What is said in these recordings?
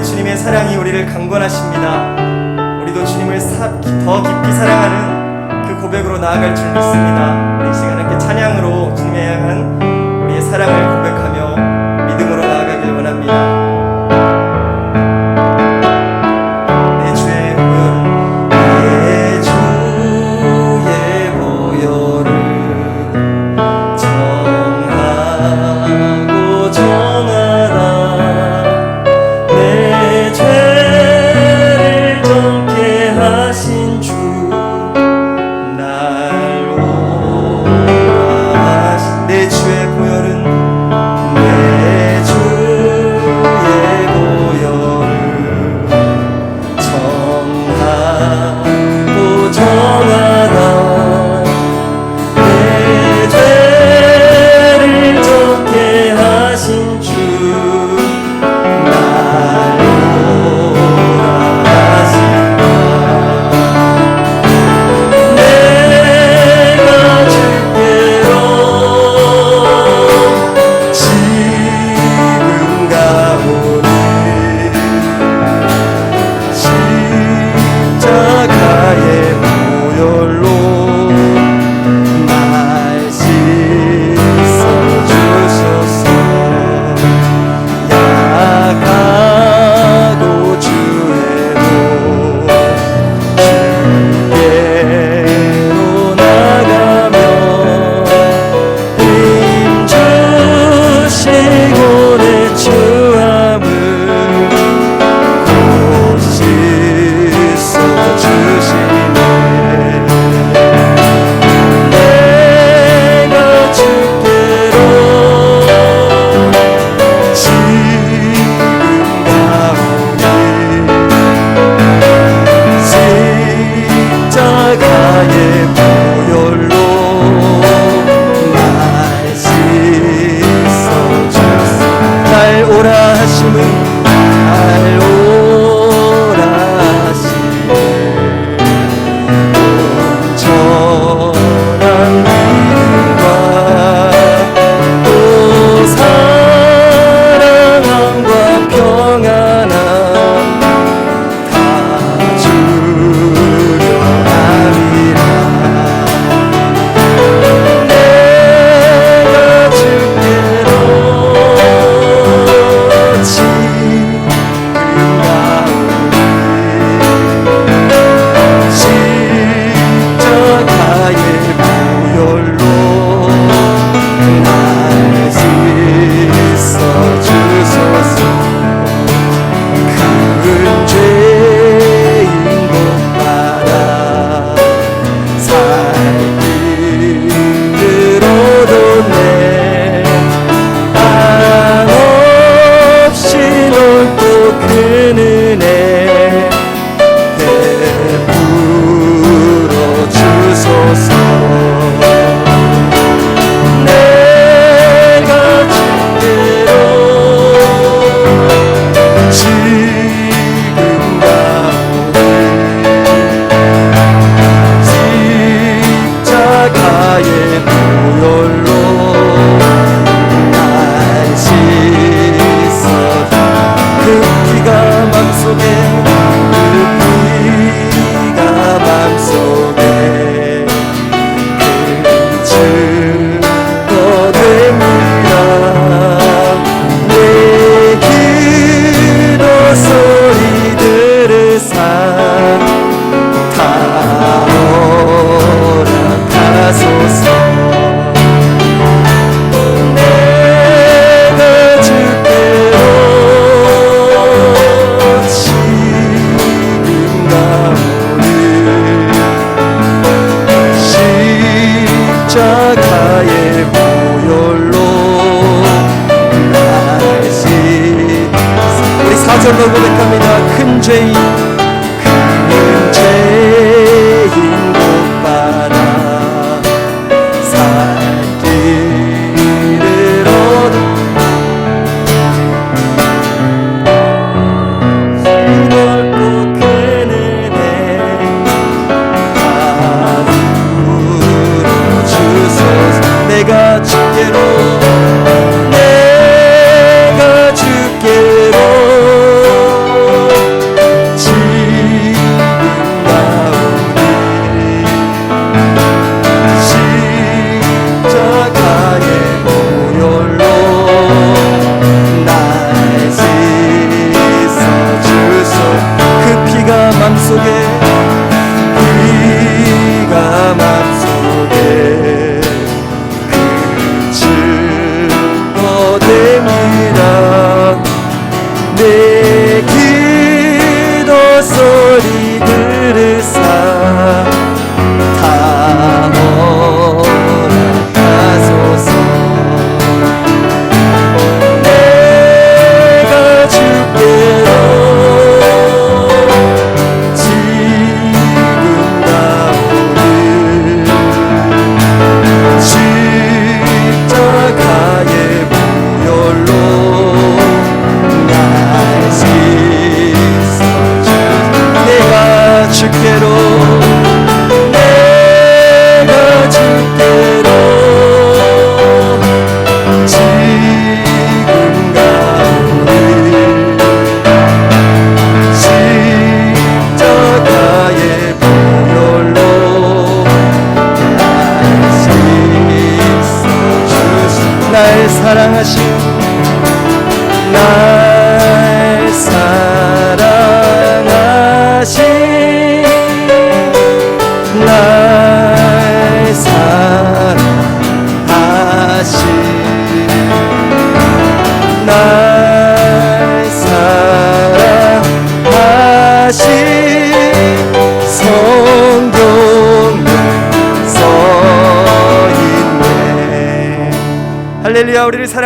주님의 사랑이 우리를 강권하십니다. 우리도 주님을 더 깊이 사랑하는 그 고백으로 나아갈 줄 믿습니다. 우리 이 시간 함께 찬양으로 주님에 향한 우리의 사랑을 고백하며 믿음으로 나아가길 원합니다. 고백합니다. 큰 죄인 곧 받아 살 길을 얻어 넓고 큰 은혜 나누어 주소서. 내가 주께로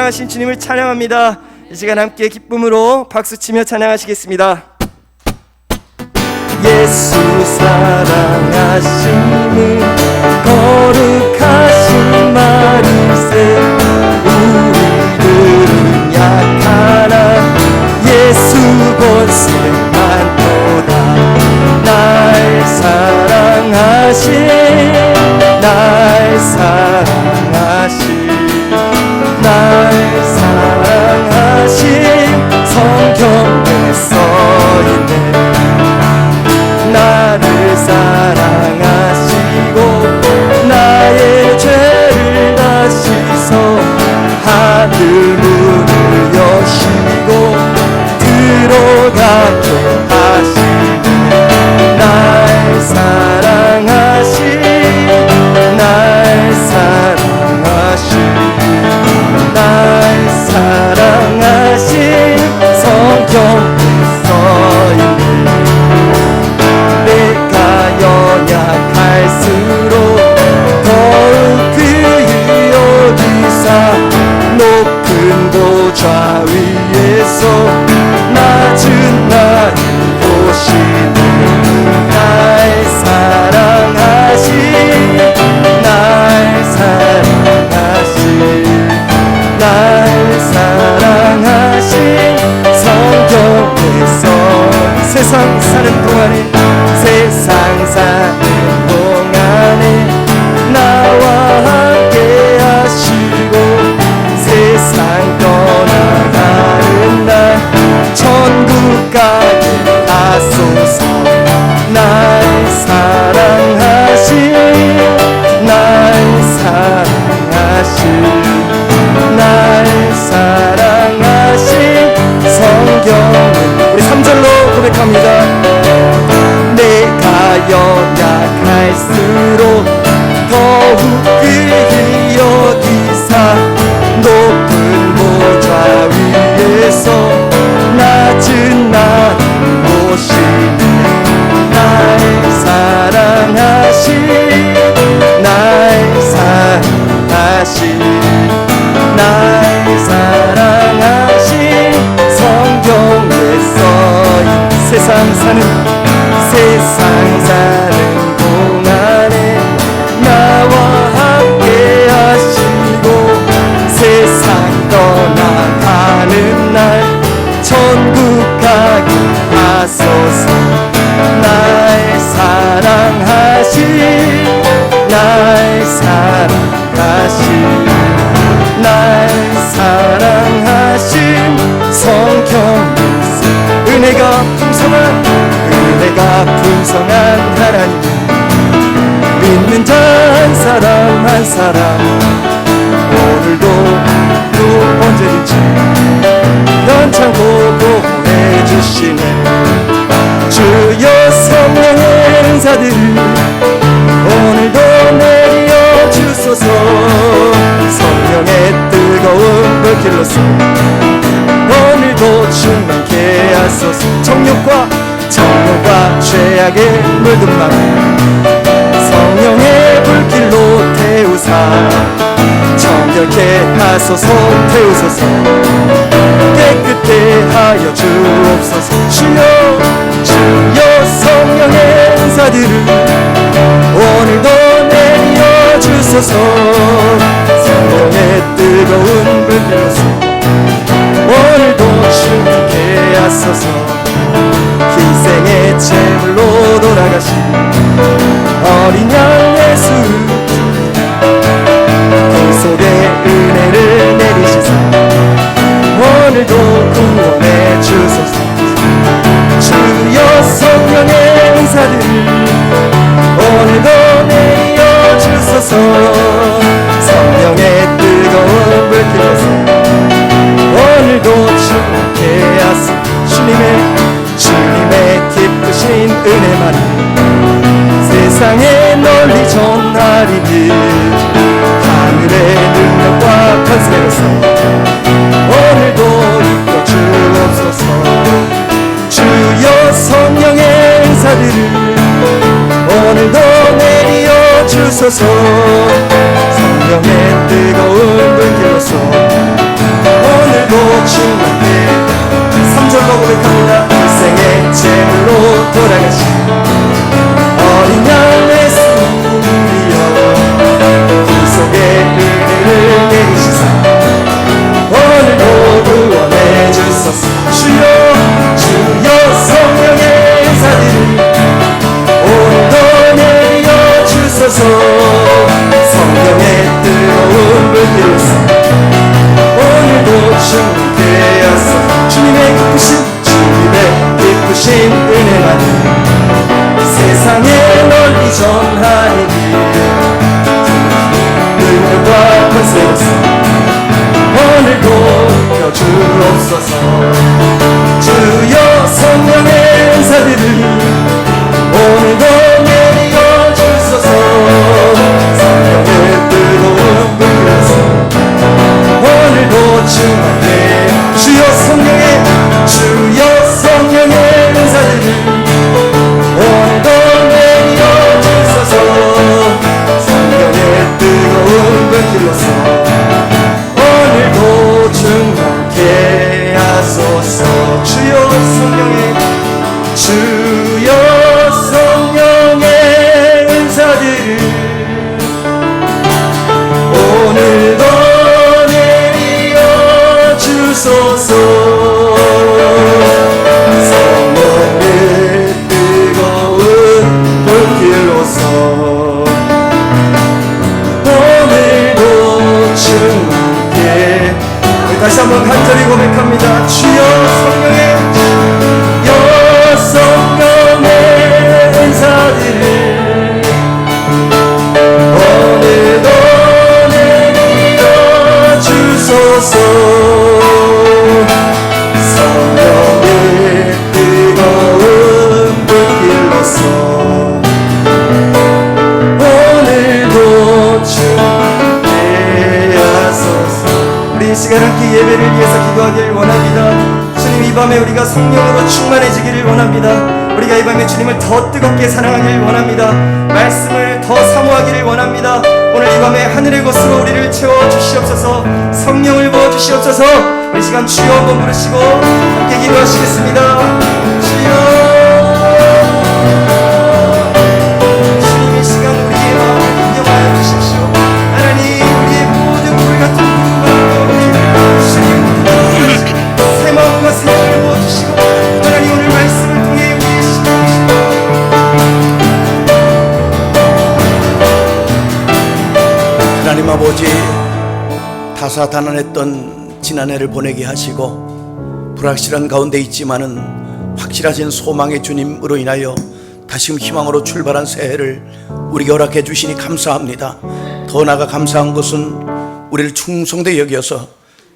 사랑하신 주님을 찬양합니다. 이 시간 함께 기쁨으로 박수치며 찬양하시겠습니다. 예수 사랑하심은 거룩하신 말일세. 우리들은 약하나 예수 본세 많도다. 날 사랑하신 날 사랑하신 날 사랑하신 성경에 써있네. 나를 사랑하시고 나의 죄를 다 씻어 하늘 문을 여시고 들어가게 하시네. 날 사랑하신 날 사랑하신 날 사랑하신 성경에 써있네. 내가 연약할수록 더욱 그의 어디사 높은 보좌 위에서 낮은 나를 보시네. 날 사랑하신 날 사랑하신 날 사랑하신 성경에 써. 세상 사는 동안에 세상 사는 동안에 나와 함께 하시고 세상 떠나가는 날 천국 가게 하소서. 날 사랑하신 날 사랑하신 날 사랑하신 성경은 우리 3절로 고백합니다. 내가 연약할수록 더욱 그의 여기사 높은 보좌 위에서 낮은 나를 보시네. 날 사랑하신 날 사랑하신 날 사랑하신 성경에 써있는 세상 사는 동안에 나와 함께 하시고 세상 떠나가는 날 천국 가게 하소서. 날 사랑하신 날 사랑하신 날 사랑하신 성경에 은혜가 풍성한 하나님, 믿는 자 한 사람 한 사람 오늘도 또 언제든지 연창고 보호해 주시네. 주여 성령의 은사들을 오늘도 내려 주소서. 성령의 뜨거운 불길로서 오늘도 충만케 하소서. 정욕과 죄악에 물든 마음 성령의 불길로 태우사 정결케 하소서. 태우소서. 깨끗게 하여 주옵소서. 주여 성령의 은사들을 오늘도 내려 주소서. 성령의 뜨거운 불길로서 오늘도 충만케 하소서. 희생의 제물로 돌아가신 어린 양 예수 구속의 은혜를 내리시사 오늘도 구원해 주소서. 주여 성령의 은사들 오늘도 내려 주소서. 성령의 뜨거운 불길로서 오늘도 충만케 하소서. 주님의 기쁘신 은혜만이 세상에 널리 전하리니 하늘의 능력과 권세로서 오늘도 이끌어 주옵소서. 주여 성령의 은사들을 오늘도 내려 주소서. 성령의 뜨거운 불길로서 오늘도 충만케 3절로 고백합니다. 일생의 제물로 돌아가신 어린 양 예수님이여 구속의 은혜를 내리시사 오늘도 구원해 주소서. 주여 성령의 은사들을 오늘도 내려 주소서. 성령의 뜨거운 불길로서 오늘도 충만케 하소서. 주님의 기쁘신 은혜만을 세상에 널리 전하니 능력과 권세로서 오늘도 펴주옵소서. 주여 성령의 은사들을 오늘도 내려 주소서. 성령의 뜨거운 불길로서 오늘도 충만케 주여 성령의 은사들을 오늘도 내려 주소서. 성령의 뜨거운 불길로서 오늘도 충만케 하소서. 주여 성령의 은사들을 오늘도 내려 주소서. 성령의 뜨거운 불길로서 오늘도 충만케. 다시 한번 간절히 고백합니다. 주여 성령의 은사들을 오늘도 내려 주소서. 성령의 뜨거운 불길로서 오늘도 충만케 하소서. 우리 이 시간 함께 예배를 위해서 기도하기를 원합니다. 주님, 이 밤에 우리가 성령으로 충만해지기를 원합니다. 우리가 이 밤에 주님을 더 뜨겁게 사랑하기를 원합니다. 말씀을 더 사모하기를 원합니다. 오늘 이 밤에 하늘의 것으로 우리를 채워주시옵소서. 성령을 부어주시옵소서. 우리 시간 주여 한번 부르시고 함께 기도하시겠습니다. 주여. 주님, 이 시간 우리의 마음을 인정하여 주십시오. 하나님, 우리의 모든 물 같은 부분과 주님 새 마음과 새 힘을 부어주시고 하나님, 오늘 말씀을 통해 우리의 하나님 아버지, 다사다난했던 지난해를 보내게 하시고 불확실한 가운데 있지만은 확실하신 소망의 주님으로 인하여 다시금 희망으로 출발한 새해를 우리에게 허락해 주시니 감사합니다. 더 나아가 감사한 것은 우리를 충성되게 여겨서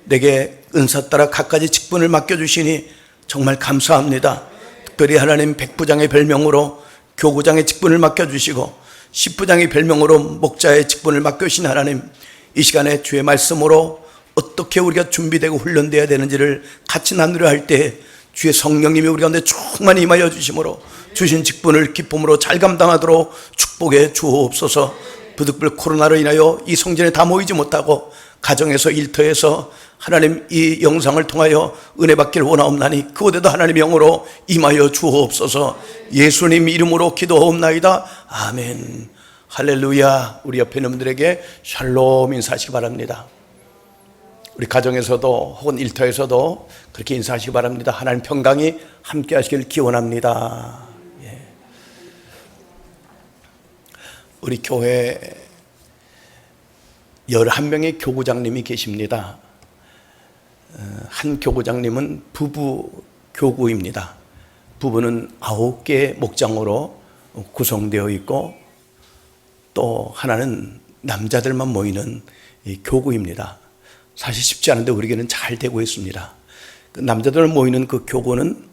내게 은사 따라 각가지 직분을 맡겨주시니 정말 감사합니다. 특별히 하나님 백부장의 별명으로 교구장의 직분을 맡겨주시고 십부장의 별명으로 목자의 직분을 맡겨주신 하나님, 이 시간에 주의 말씀으로 어떻게 우리가 준비되고 훈련되어야 되는지를 같이 나누려 할 때 주의 성령님이 우리 가운데 충만히 임하여 주심으로 주신 직분을 기쁨으로 잘 감당하도록 축복해 주옵소서. 부득불 코로나로 인하여 이 성전에 다 모이지 못하고 가정에서 일터에서 하나님 이 영상을 통하여 은혜 받기를 원하옵나니 그곳에도 하나님의 영으로 임하여 주옵소서. 예수님 이름으로 기도하옵나이다. 아멘. 할렐루야. 우리 옆에 있는 분들에게 샬롬 인사하시기 바랍니다. 우리 가정에서도 혹은 일터에서도 그렇게 인사하시기 바랍니다. 하나님 평강이 함께 하시길 기원합니다. 예. 우리 교회 11명의 교구장님이 계십니다. 한 교구장님은 부부 교구입니다. 부부는 9개의 목장으로 구성되어 있고 또 하나는 남자들만 모이는 교구입니다. 사실 쉽지 않은데 우리에게는 잘 되고 있습니다. 그 남자들 모이는 그 교구는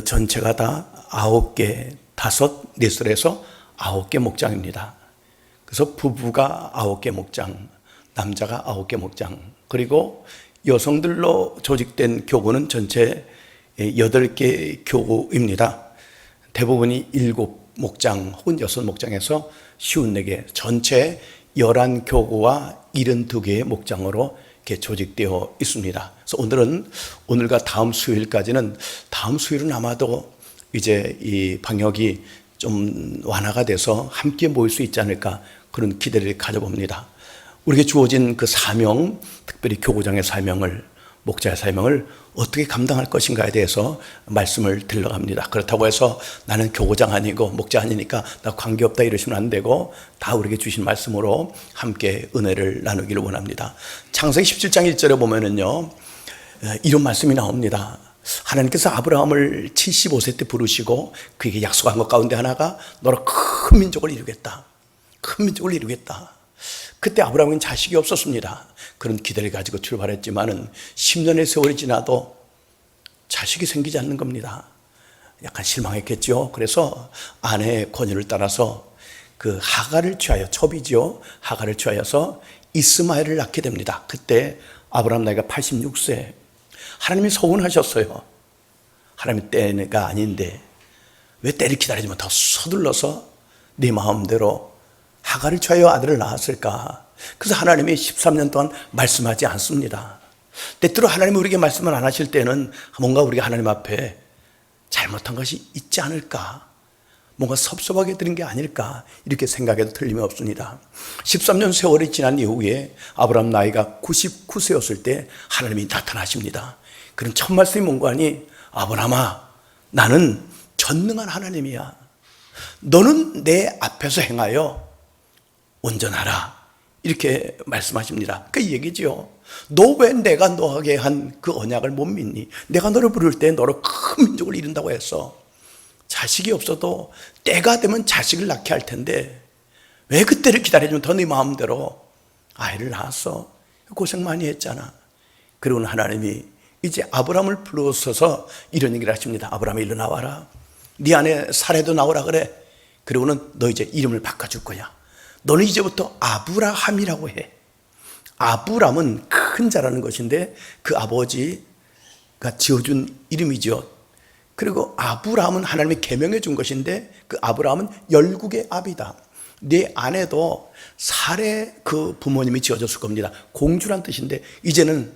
전체가 다 9개, 5, 4설에서 9개 목장입니다. 그래서 부부가 9개 목장, 남자가 9개 목장, 그리고 여성들로 조직된 교구는 전체 8개 교구입니다. 대부분이 7목장 혹은 6목장에서 54개, 전체 11교구와 72개의 목장으로 이렇게 조직되어 있습니다. 그래서 오늘은 오늘과 다음 수요일까지는, 다음 수요일은 아마도 이제 이 방역이 좀 완화가 돼서 함께 모일 수 있지 않을까, 그런 기대를 가져봅니다. 우리에게 주어진 그 사명, 특별히 교구장의 사명을, 목자의 사명을 어떻게 감당할 것인가에 대해서 말씀을 드리려고 합니다. 그렇다고 해서 나는 교구장 아니고 목자 아니니까 나 관계없다 이러시면 안 되고, 다 우리에게 주신 말씀으로 함께 은혜를 나누기를 원합니다. 창세기 17장 1절에 보면은요, 이런 말씀이 나옵니다. 하나님께서 아브라함을 75세 때 부르시고 그에게 약속한 것 가운데 하나가 너로 큰 민족을 이루겠다. 큰 민족을 이루겠다. 그때 아브라함은 자식이 없었습니다. 그런 기대를 가지고 출발했지만은 10년의 세월이 지나도 자식이 생기지 않는 겁니다. 약간 실망했겠죠. 그래서 아내의 권유를 따라서 그 하갈을 취하여, 첩이죠, 하갈을 취하여서 이스마엘을 낳게 됩니다. 그때 아브라함 나이가 86세. 하나님이 서운하셨어요. 하나님이 때가 아닌데 왜 때를 기다리지 못하고 서둘러서 네 마음대로 하갈을 취하여 아들을 낳았을까? 그래서 하나님이 13년 동안 말씀하지 않습니다. 때때로 하나님이 우리에게 말씀을 안 하실 때는 뭔가 우리가 하나님 앞에 잘못한 것이 있지 않을까, 뭔가 섭섭하게 드린 게 아닐까, 이렇게 생각해도 틀림이 없습니다. 13년 세월이 지난 이후에 아브라함 나이가 99세였을 때 하나님이 나타나십니다. 그런 첫 말씀이 뭔가 하니, 아브라함아, 나는 전능한 하나님이야. 너는 내 앞에서 행하여 온전하라. 이렇게 말씀하십니다. 그 얘기지요. 너 왜 내가 너에게 한 그 언약을 못 믿니? 내가 너를 부를 때 너로 큰 민족을 이룬다고 했어. 자식이 없어도 때가 되면 자식을 낳게 할 텐데 왜 그때를 기다리면 더 네 마음대로 아이를 낳았어? 고생 많이 했잖아. 그리고는 하나님이 이제 아브라함을 불러서서 이런 얘기를 하십니다. 아브라함아, 일로 나와라. 네 안에 사례도 나오라 그래. 그리고는 너 이제 이름을 바꿔줄 거야. 너는 이제부터 아브라함이라고 해. 아브람은 큰 자라는 것인데 그 아버지가 지어준 이름이죠. 그리고 아브라함은 하나님이 계명해 준 것인데 그 아브라함은 열국의 아비다. 네 아내도 사례 그 부모님이 지어줬을 겁니다. 공주란 뜻인데 이제는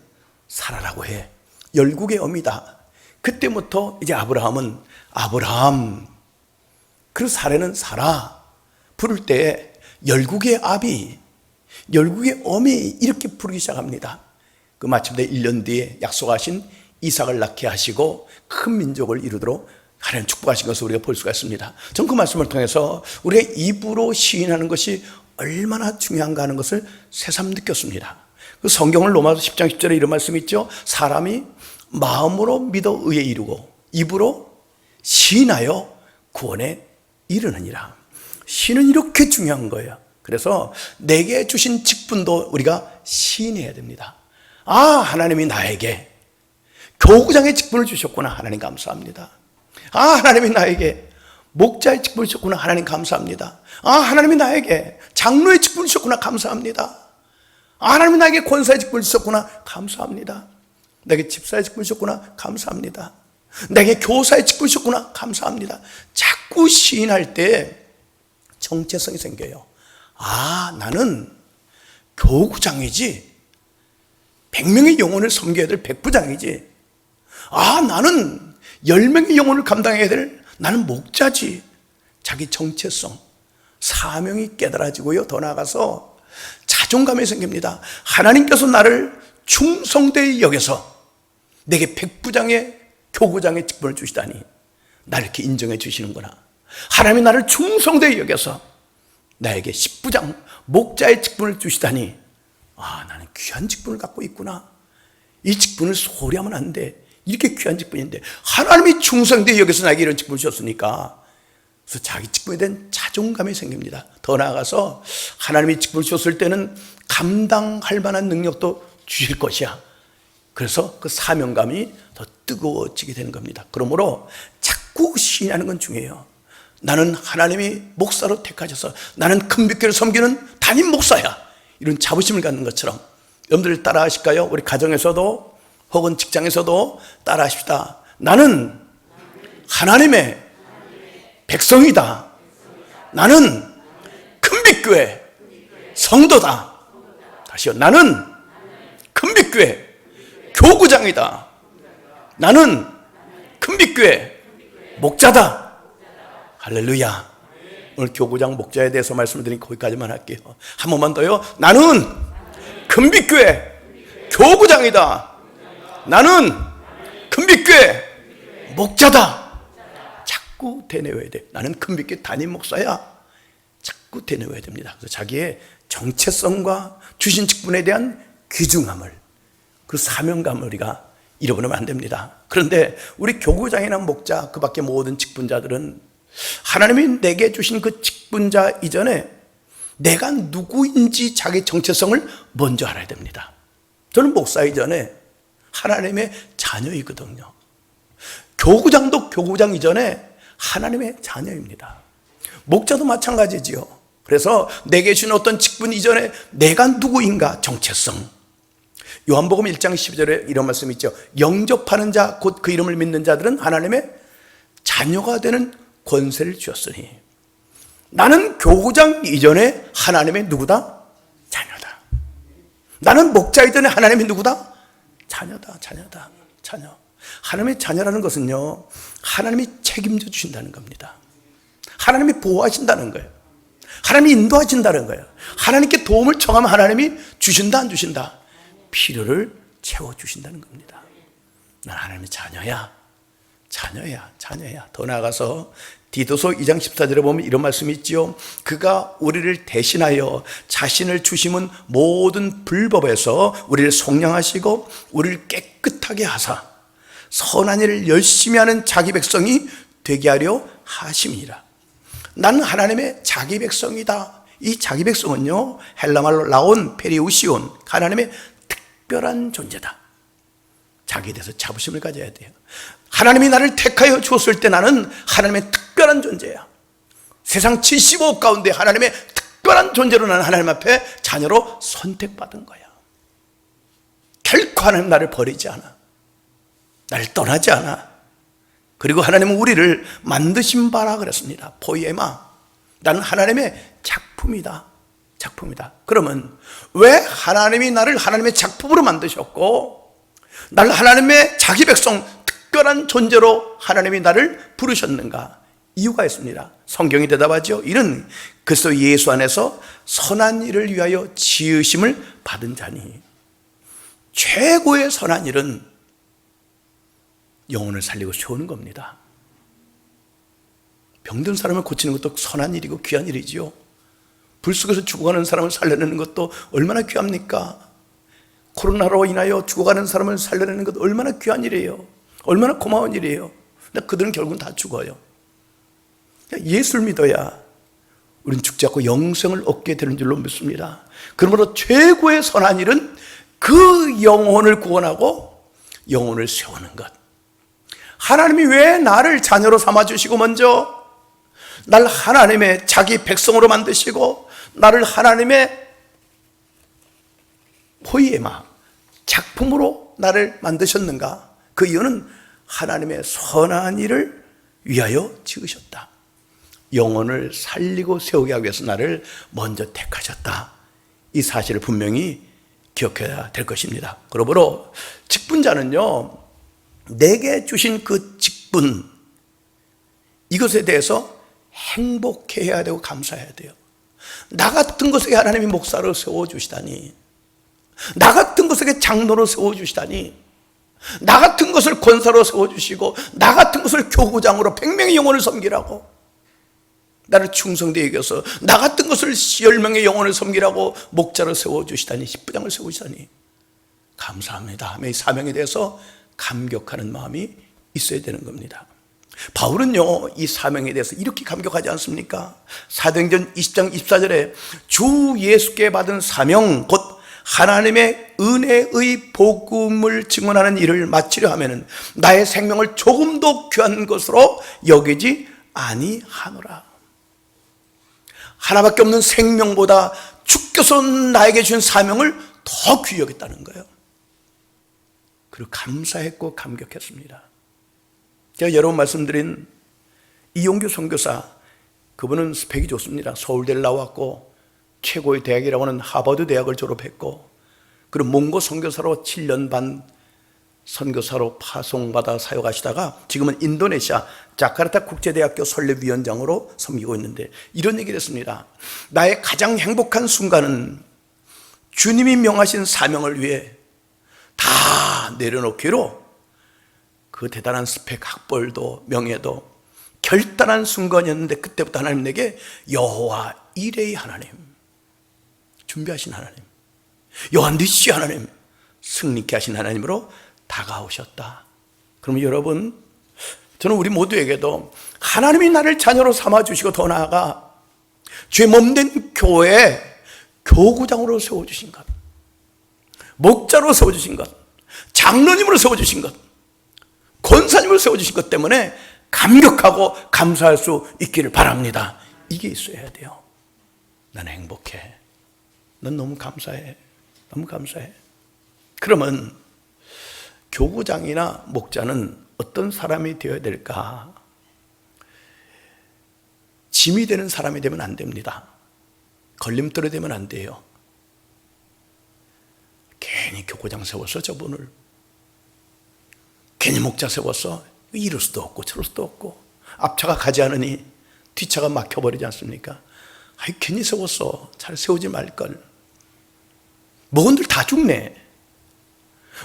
사라라고 해. 열국의 어미다. 그때부터 이제 아브라함은 아브라함, 그리고 사례는 사라. 부를 때 열국의 아비, 열국의 어미, 이렇게 부르기 시작합니다. 그 마침내 1년 뒤에 약속하신 이삭을 낳게 하시고 큰 민족을 이루도록 하나님 축복하신 것을 우리가 볼 수가 있습니다. 전 그 말씀을 통해서 우리가 입으로 시인하는 것이 얼마나 중요한가 하는 것을 새삼 느꼈습니다. 그 성경을 로마서 10장 10절에 이런 말씀이 있죠. 사람이 마음으로 믿어 의에 이르고 입으로 시인하여 구원에 이르느니라. 시는 이렇게 중요한 거예요. 그래서 내게 주신 직분도 우리가 시인해야 됩니다. 아, 하나님이 나에게 교구장의 직분을 주셨구나. 하나님 감사합니다. 아, 하나님이 나에게 목자의 직분을 주셨구나. 하나님 감사합니다. 아, 하나님이 나에게 장로의 직분을 주셨구나. 감사합니다. 아, 하나님이 나에게 권사의 직분을 주셨구나. 감사합니다. 내게 집사의 직분을 주셨구나. 감사합니다. 내게 교사의 직분을 주셨구나. 감사합니다. 자꾸 시인할 때 정체성이 생겨요. 아, 나는 교구장이지 100명의 영혼을 섬겨야 될 백부장이지. 아, 나는 10명의 영혼을 감당해야 될 나는 목자지. 자기 정체성, 사명이 깨달아지고요. 더 나아가서 자존감이 생깁니다. 하나님께서 나를 충성되이 여겨서 내게 백부장의 교구장의 직분을 주시다니 나를 이렇게 인정해 주시는구나. 하나님이 나를 충성되이 여겨서 나에게 십부장, 목자의 직분을 주시다니, 아, 나는 귀한 직분을 갖고 있구나. 이 직분을 소홀히 하면 안 돼. 이렇게 귀한 직분인데 하나님이 충성되이 여겨서 나에게 이런 직분을 주셨으니까, 그래서 자기 직분에 대한 자존감이 생깁니다. 더 나아가서 하나님이 직분을 주셨을 때는 감당할 만한 능력도 주실 것이야. 그래서 그 사명감이 더 뜨거워지게 되는 겁니다. 그러므로 자꾸 시인하는 건 중요해요. 나는 하나님이 목사로 택하셔서 나는 큰빛교를 섬기는 담임 목사야. 이런 자부심을 갖는 것처럼 여러분들 따라 하실까요? 우리 가정에서도 혹은 직장에서도 따라 하십시다. 나는 하나님의 백성이다. 나는 큰빛교회 성도다. 다시요. 나는 큰빛교회 교구장이다. 나는 큰빛교회 목자다. 할렐루야. 오늘 교구장 목자에 대해서 말씀을 드린 거기까지만 할게요. 한 번만 더요. 나는 큰빛교회 교구장이다. 나는 큰빛교회 목자다. 자꾸 되뇌어야 돼. 나는 큰빛교회 담임 목사야. 자꾸 되뇌어야 됩니다. 그래서 자기의 정체성과 주신 직분에 대한 귀중함을, 그 사명감을 우리가 잃어버리면 안 됩니다. 그런데 우리 교구장이나 목자, 그 밖에 모든 직분자들은 하나님이 내게 주신 그 직분자 이전에 내가 누구인지 자기 정체성을 먼저 알아야 됩니다. 저는 목사 이전에 하나님의 자녀이거든요. 교구장도 교구장 이전에 하나님의 자녀입니다. 목자도 마찬가지지요. 그래서 내게 주신 어떤 직분 이전에 내가 누구인가 정체성. 요한복음 1장 12절에 이런 말씀이 있죠. 영접하는 자, 곧 그 이름을 믿는 자들은 하나님의 자녀가 되는 권세를 주었으니. 나는 교구장 이전에 하나님의 누구다? 자녀다. 나는 목자 이전에 하나님의 누구다? 자녀다. 자녀. 하나님의 자녀라는 것은요, 하나님이 책임져 주신다는 겁니다. 하나님이 보호하신다는 거예요. 하나님이 인도하신다는 거예요. 하나님께 도움을 청하면 하나님이 주신다 안 주신다? 필요를 채워주신다는 겁니다. 난 하나님의 자녀야. 더 나아가서 디도서 2장 14절에 보면 이런 말씀이 있지요. 그가 우리를 대신하여 자신을 주심은 모든 불법에서 우리를 속량하시고 우리를 깨끗하게 하사 선한 일을 열심히 하는 자기 백성이 되게 하려 하심이라. 나는 하나님의 자기 백성이다. 이 자기 백성은요, 헬라말로 라온 페리우시온, 하나님의 특별한 존재다. 자기에 대해서 자부심을 가져야 돼요. 하나님이 나를 택하여 주었을 때 나는 하나님의 특별한 존재야. 세상 75억 가운데 하나님의 특별한 존재로 나는 하나님 앞에 자녀로 선택받은 거야. 결코 하나님 나를 버리지 않아. 나를 떠나지 않아. 그리고 하나님은 우리를 만드신 바라 그랬습니다. 포이에마. 나는 하나님의 작품이다. 그러면 왜 하나님이 나를 하나님의 작품으로 만드셨고 나를 하나님의 자기 백성 특별한 존재로 하나님이 나를 부르셨는가? 이유가 있습니다. 성경이 대답하죠. 이는 그리스도 예수 안에서 선한 일을 위하여 지으심을 받은 자니. 최고의 선한 일은 영혼을 살리고 세우는 겁니다. 병든 사람을 고치는 것도 선한 일이고 귀한 일이지요. 불 속에서 죽어가는 사람을 살려내는 것도 얼마나 귀합니까? 코로나로 인하여 죽어가는 사람을 살려내는 것도 얼마나 귀한 일이에요. 얼마나 고마운 일이에요. 근데 그들은 결국은 다 죽어요. 예수를 믿어야 우리는 죽지 않고 영생을 얻게 되는 줄로 믿습니다. 그러므로 최고의 선한 일은 그 영혼을 구원하고 영혼을 세우는 것. 하나님이 왜 나를 자녀로 삼아주시고 먼저 나를 하나님의 자기 백성으로 만드시고 나를 하나님의 포이에마 작품으로 나를 만드셨는가? 그 이유는 하나님의 선한 일을 위하여 지으셨다. 영혼을 살리고 세우게 하기 위해서 나를 먼저 택하셨다. 이 사실을 분명히 기억해야 될 것입니다. 그러므로 직분자는요, 내게 주신 그 직분, 이것에 대해서 행복해야 되고 감사해야 돼요. 나 같은 것에게 하나님이 목사로 세워주시다니, 나 같은 것에게 장로로 세워주시다니, 나 같은 것을 권사로 세워주시고 나 같은 것을 교구장으로 100명의 영혼을 섬기라고, 나를 충성되게 여겨서 나 같은 것을 10명의 영혼을 섬기라고 목자로 세워주시다니, 십부장을 세우시다니 감사합니다. 이 사명에 대해서 감격하는 마음이 있어야 되는 겁니다. 바울은요, 이 사명에 대해서 이렇게 감격하지 않습니까? 사도행전 20장 24절에 주 예수께 받은 사명, 곧 하나님의 은혜의 복음을 증언하는 일을 마치려 하면은 나의 생명을 조금도 귀한 것으로 여기지 아니하노라. 하나밖에 없는 생명보다 주께서 나에게 주신 사명을 더 귀히 여겼다는 거예요. 그리고 감사했고 감격했습니다. 제가 여러 번 말씀드린 이용규 선교사, 그분은 스펙이 좋습니다. 서울대를 나왔고 최고의 대학이라고 하는 하버드 대학을 졸업했고 그리고 몽고 선교사로 7년 반 선교사로 파송받아 사역하시다가 지금은 인도네시아 자카르타 국제대학교 설립위원장으로 섬기고 있는데 이런 얘기를 했습니다. 나의 가장 행복한 순간은 주님이 명하신 사명을 위해 다 내려놓기로 그 대단한 스펙, 학벌도 명예도 결단한 순간이었는데 그때부터 하나님 내게 여호와 이레의 하나님, 준비하신 하나님, 여호와 니시 하나님, 승리케 하신 하나님으로 다가오셨다. 그럼 여러분, 저는 우리 모두에게도 하나님이 나를 자녀로 삼아주시고 더 나아가 죄 몸된 교회에 교구장으로 세워주신 것, 목자로 세워주신 것, 장로님으로 세워주신 것, 권사님으로 세워주신 것 때문에 감격하고 감사할 수 있기를 바랍니다. 이게 있어야 돼요. 나는 행복해. 넌 너무 감사해. 너무 감사해. 그러면 교구장이나 목자는 어떤 사람이 되어야 될까? 짐이 되는 사람이 되면 안 됩니다. 걸림돌이 되면 안 돼요. 괜히 교구장 세워서 저분을, 괜히 목자 세워서 이럴 수도 없고 저럴 수도 없고, 앞차가 가지 않으니 뒷차가 막혀버리지 않습니까? 아이, 괜히 세웠어. 잘 세우지 말걸. 목원들 다 죽네.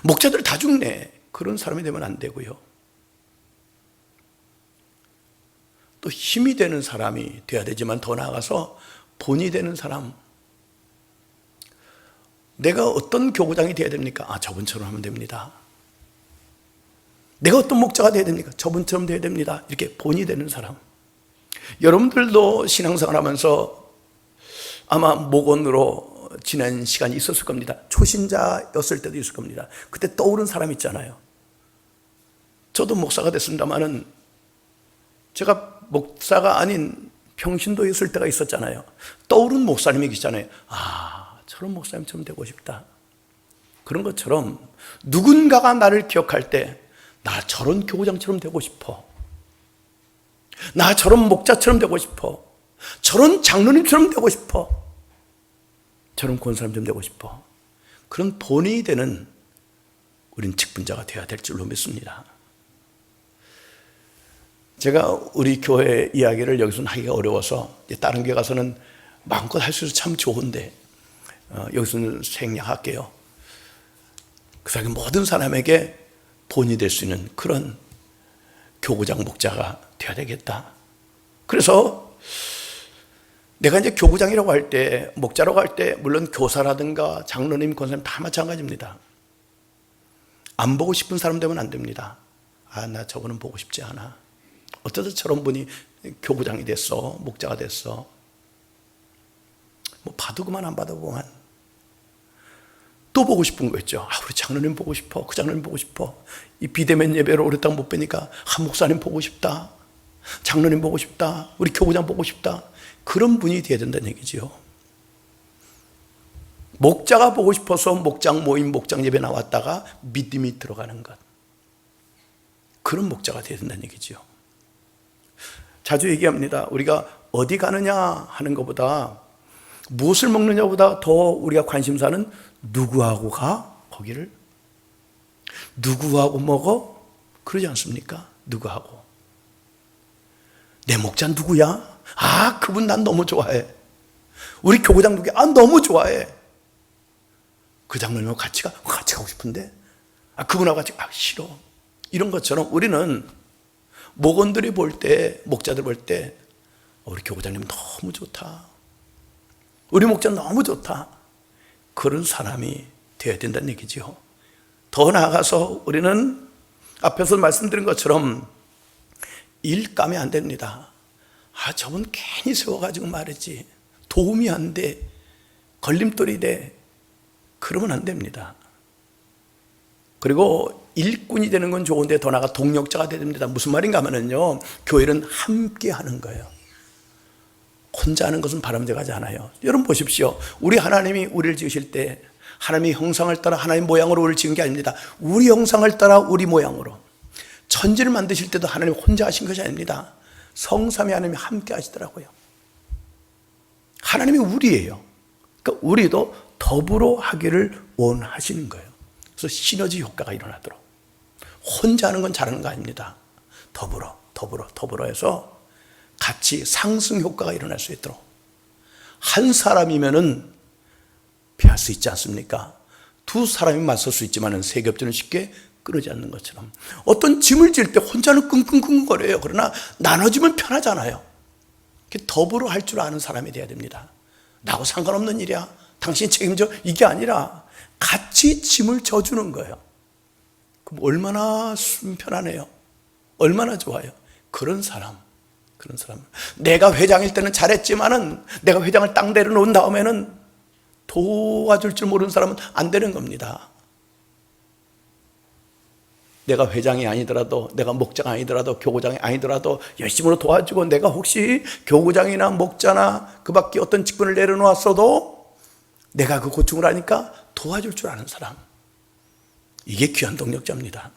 목자들 다 죽네. 그런 사람이 되면 안 되고요. 또 힘이 되는 사람이 돼야 되지만 더 나아가서 본이 되는 사람. 내가 어떤 교구장이 돼야 됩니까? 아, 저분처럼 하면 됩니다. 내가 어떤 목자가 돼야 됩니까? 저분처럼 돼야 됩니다. 이렇게 본이 되는 사람. 여러분들도 신앙생활 하면서 아마 목원으로 지난 시간이 있었을 겁니다. 초신자였을 때도 있을 겁니다. 그때 떠오른 사람 있잖아요. 저도 목사가 됐습니다마는 제가 목사가 아닌 평신도에 있을 때가 있었잖아요. 떠오른 목사님이 계시잖아요. 아, 저런 목사님처럼 되고 싶다. 그런 것처럼 누군가가 나를 기억할 때 나 저런 교구장처럼 되고 싶어. 나 저런 목자처럼 되고 싶어. 저런 장로님처럼 되고 싶어. 저런 권사님처럼 되고 싶어. 그런 본이 되는 우린 직분자가 되어야 될 줄로 믿습니다. 제가 우리 교회 이야기를 여기서는 하기가 어려워서 다른 교회 가서는 마음껏 할 수 있어서 참 좋은데 여기서는 생략할게요. 그 사람이 모든 사람에게 본이 될 수 있는 그런 교구장 목자가 되어야 되겠다. 그래서 내가 이제 교구장이라고 할 때, 목자라고 할 때 물론 교사라든가 장로님, 권사님 다 마찬가지입니다. 안 보고 싶은 사람 되면 안 됩니다. 아, 나 저거는 보고 싶지 않아. 어쩌다 저런 분이 교구장이 됐어, 목자가 됐어. 뭐 봐도 그만 안 봐도 그만. 또 보고 싶은 거 있죠. 아, 우리 장로님 보고 싶어. 그 장로님 보고 싶어. 이 비대면 예배를 오랫동안 못 뵈니까 한 목사님 보고 싶다. 장로님 보고 싶다. 우리 교구장 보고 싶다. 그런 분이 되어야 된다는 얘기죠. 목자가 보고 싶어서 목장 모임, 목장 예배 나왔다가 믿음이 들어가는 것. 그런 목자가 되어야 된다는 얘기죠. 자주 얘기합니다. 우리가 어디 가느냐 하는 것보다 무엇을 먹느냐보다 더 우리가 관심사는 누구하고 가? 거기를? 누구하고 먹어? 그러지 않습니까? 누구하고? 내 목자 누구야? 아, 그분 난 너무 좋아해. 우리 교구장 누구야? 아, 너무 좋아해. 그 장로님하고 같이 가? 같이 가고 싶은데? 아, 그분하고 같이 가? 아, 싫어. 이런 것처럼 우리는 목원들이 볼 때, 목자들 볼 때 우리 교구장님 너무 좋다. 우리 목자 너무 좋다. 그런 사람이 되어야 된다는 얘기죠. 더 나아가서 우리는 앞에서 말씀드린 것처럼 일감이 안 됩니다. 아, 저분 괜히 세워가지고 말했지. 도움이 안 돼. 걸림돌이 돼. 그러면 안 됩니다. 그리고 일꾼이 되는 건 좋은데 더 나아가 동력자가 되야 됩니다. 무슨 말인가 하면요, 교회는 함께 하는 거예요. 혼자 하는 것은 바람직하지 않아요. 여러분 보십시오. 우리 하나님이 우리를 지으실 때 하나님의 형상을 따라 하나님의 모양으로 우리를 지은 게 아닙니다. 우리 형상을 따라 우리 모양으로. 천지를 만드실 때도 하나님 혼자 하신 것이 아닙니다. 성삼위 하나님이 함께 하시더라고요. 하나님이 우리예요. 그러니까 우리도 더불어 하기를 원하시는 거예요. 그래서 시너지 효과가 일어나도록. 혼자 하는 건 잘하는 거 아닙니다. 더불어 해서 같이 상승 효과가 일어날 수 있도록. 한 사람이면은 피할 수 있지 않습니까? 두 사람이 맞설 수 있지만은 세 겹들은 쉽게 끊어지 않는 것처럼. 어떤 짐을 질 때 혼자는 끙끙끙거려요. 그러나 나눠지면 편하잖아요. 더불어 할 줄 아는 사람이 돼야 됩니다. 나하고 상관없는 일이야, 당신이 책임져, 이게 아니라 같이 짐을 져주는 거예요. 그럼 얼마나 편하네요. 얼마나 좋아요. 그런 사람. 내가 회장일 때는 잘했지만은 내가 회장을 딱 내려놓은 다음에는 도와줄 줄 모르는 사람은 안 되는 겁니다. 내가 회장이 아니더라도, 내가 목자가 아니더라도, 교구장이 아니더라도 열심으로 도와주고, 내가 혹시 교구장이나 목자나 그 밖에 어떤 직분을 내려놓았어도 내가 그 고충을 아니까 도와줄 줄 아는 사람. 이게 귀한 동력자입니다.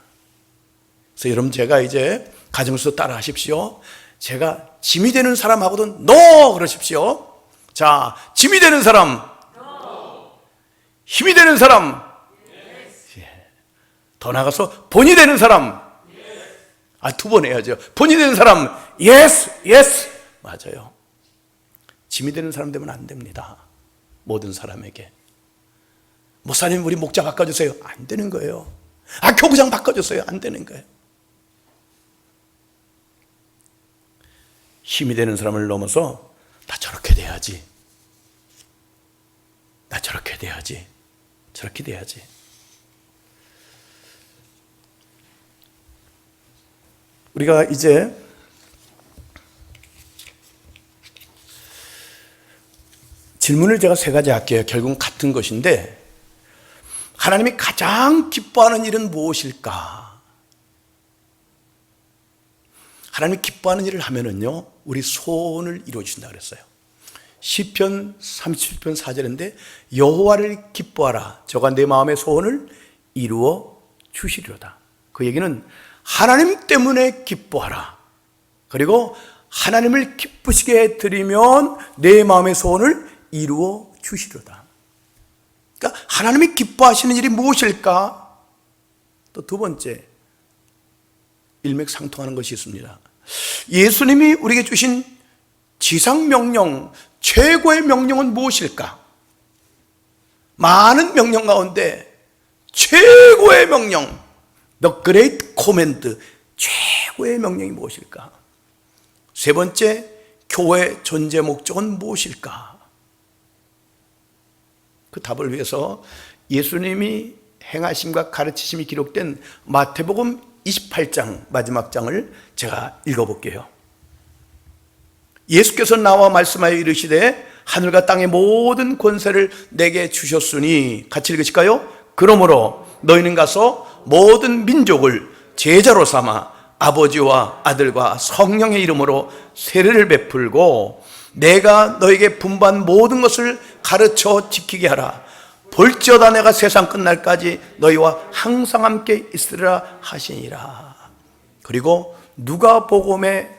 그래서 여러분, 제가 이제 가정에서 따라 하십시오. 제가 짐이 되는 사람하고도 NO! 그러십시오. 자, 짐이 되는 사람, 힘이 되는 사람, 더 나가서 본이 되는 사람, 두 번 해야죠. 본이 되는 사람, yes. 맞아요. 짐이 되는 사람 되면 안 됩니다. 모든 사람에게. 목사님, 우리 목자 바꿔주세요. 안 되는 거예요. 교구장 바꿔주세요. 안 되는 거예요. 힘이 되는 사람을 넘어서 나 저렇게 돼야지. 저렇게 돼야지. 우리가 이제 질문을 제가 세 가지 할게요. 결국은 같은 것인데, 하나님이 가장 기뻐하는 일은 무엇일까? 하나님이 기뻐하는 일을 하면은요, 우리 소원을 이루어주신다 그랬어요. 시편 37편 4절인데, 여호와를 기뻐하라. 저가 내 마음의 소원을 이루어 주시리로다. 그 얘기는 하나님 때문에 기뻐하라. 그리고 하나님을 기쁘시게 드리면 내 마음의 소원을 이루어 주시리로다. 그러니까 하나님이 기뻐하시는 일이 무엇일까? 또 두 번째, 일맥상통하는 것이 있습니다. 예수님이 우리에게 주신 지상명령, 최고의 명령은 무엇일까? 많은 명령 가운데 최고의 명령, The Great Command, 최고의 명령이 무엇일까? 세 번째, 교회의 존재 목적은 무엇일까? 그 답을 위해서 예수님이 행하심과 가르치심이 기록된 마태복음 28장 마지막 장을 제가 읽어볼게요. 예수께서 나와 말씀하여 이르시되 하늘과 땅의 모든 권세를 내게 주셨으니, 같이 읽으실까요? 그러므로 너희는 가서 모든 민족을 제자로 삼아 아버지와 아들과 성령의 이름으로 세례를 베풀고 내가 너에게 분부한 모든 것을 가르쳐 지키게 하라. 볼지어다 내가 세상 끝날까지 너희와 항상 함께 있으리라 하시니라. 그리고 누가복음에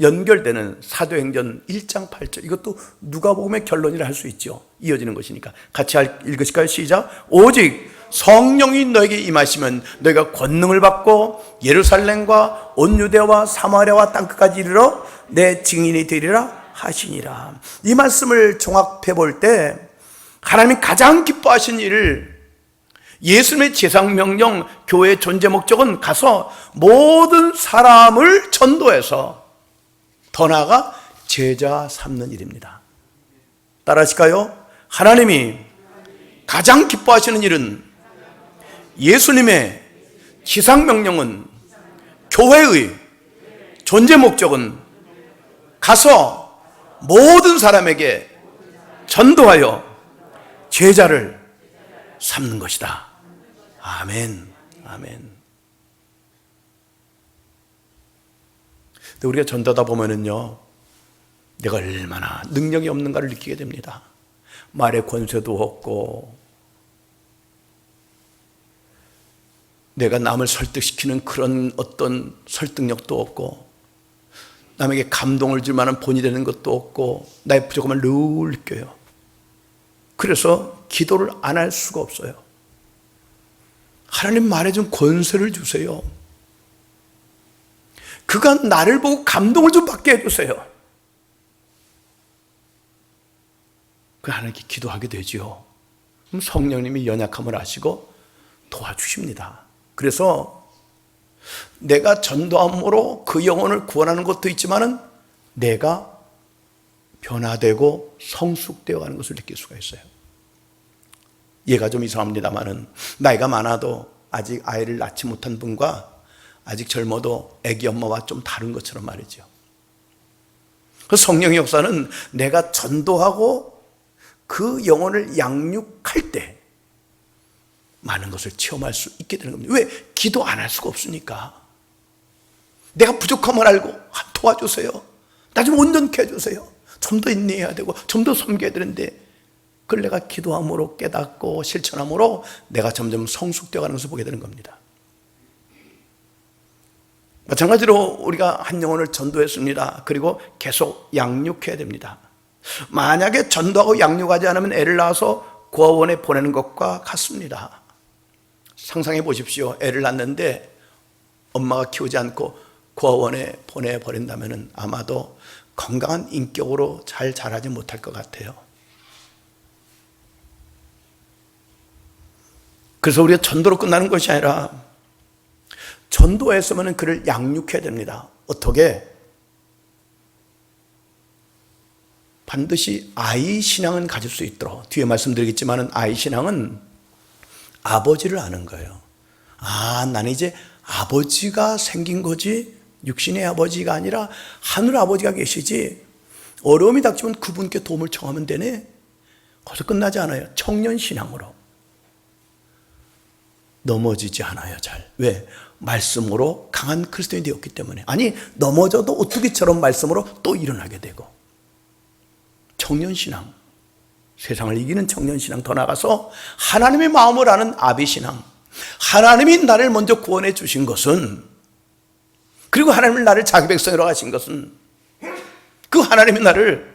연결되는 사도행전 1장 8절, 이것도 누가복음의 결론이라 할 수 있죠. 이어지는 것이니까 같이 읽으실까요? 시작. 오직 성령이 너에게 임하시면 너희가 권능을 받고 예루살렘과 온 유대와 사마리아와 땅끝까지 이르러 내 증인이 되리라 하시니라. 이 말씀을 종합해 볼 때 하나님이 가장 기뻐하신 일을, 예수님의 제상명령, 교회의 존재 목적은 가서 모든 사람을 전도해서 더 나아가 제자 삼는 일입니다. 따라하실까요? 하나님이 가장 기뻐하시는 일은, 예수님의 지상명령은, 교회의 존재 목적은 가서 모든 사람에게 전도하여 제자를 삼는 것이다. 아멘. 아멘. 근데 우리가 전도하다 보면은요, 내가 얼마나 능력이 없는가를 느끼게 됩니다. 말의 권세도 없고, 내가 남을 설득시키는 그런 어떤 설득력도 없고, 남에게 감동을 줄 만한 본이 되는 것도 없고, 나의 부족함을 늘 느껴요. 그래서 기도를 안 할 수가 없어요. 하나님 말해준 권세를 주세요. 그가 나를 보고 감동을 좀 받게 해주세요. 그 하나님께 기도하게 되지요. 그럼 성령님이 연약함을 아시고 도와주십니다. 그래서 내가 전도함으로 그 영혼을 구원하는 것도 있지만은 내가 변화되고 성숙되어 가는 것을 느낄 수가 있어요. 얘가 좀 이상합니다만은 나이가 많아도 아직 아이를 낳지 못한 분과 아직 젊어도 아기 엄마와 좀 다른 것처럼 말이죠. 그 성령의 역사는 내가 전도하고 그 영혼을 양육할 때 많은 것을 체험할 수 있게 되는 겁니다. 왜? 기도 안 할 수가 없으니까. 내가 부족함을 알고 도와주세요. 나 좀 온전케 해주세요. 좀 더 인내해야 되고 좀 더 섬겨야 되는데 그걸 내가 기도함으로 깨닫고 실천함으로 내가 점점 성숙되어 가는 것을 보게 되는 겁니다. 마찬가지로 우리가 한 영혼을 전도했습니다. 그리고 계속 양육해야 됩니다. 만약에 전도하고 양육하지 않으면 애를 낳아서 고아원에 보내는 것과 같습니다. 상상해 보십시오. 애를 낳는데 엄마가 키우지 않고 고아원에 보내버린다면 아마도 건강한 인격으로 잘 자라지 못할 것 같아요. 그래서 우리가 전도로 끝나는 것이 아니라 전도했으면 그를 양육해야 됩니다. 어떻게? 반드시 아이 신앙은 가질 수 있도록. 뒤에 말씀드리겠지만 아이 신앙은 아버지를 아는 거예요. 아, 나는 이제 아버지가 생긴 거지 육신의 아버지가 아니라 하늘 아버지가 계시지. 어려움이 닥치면 그분께 도움을 청하면 되네. 거기서 끝나지 않아요. 청년 신앙으로. 넘어지지 않아요. 잘. 왜? 말씀으로 강한 그리스도인이 되었기 때문에. 아니, 넘어져도 오뚜기처럼 말씀으로 또 일어나게 되고. 청년신앙, 세상을 이기는 청년신앙, 더 나아가서 하나님의 마음을 아는 아비신앙. 하나님이 나를 먼저 구원해 주신 것은, 그리고 하나님이 나를 자기 백성으로 하신 것은, 그 하나님이 나를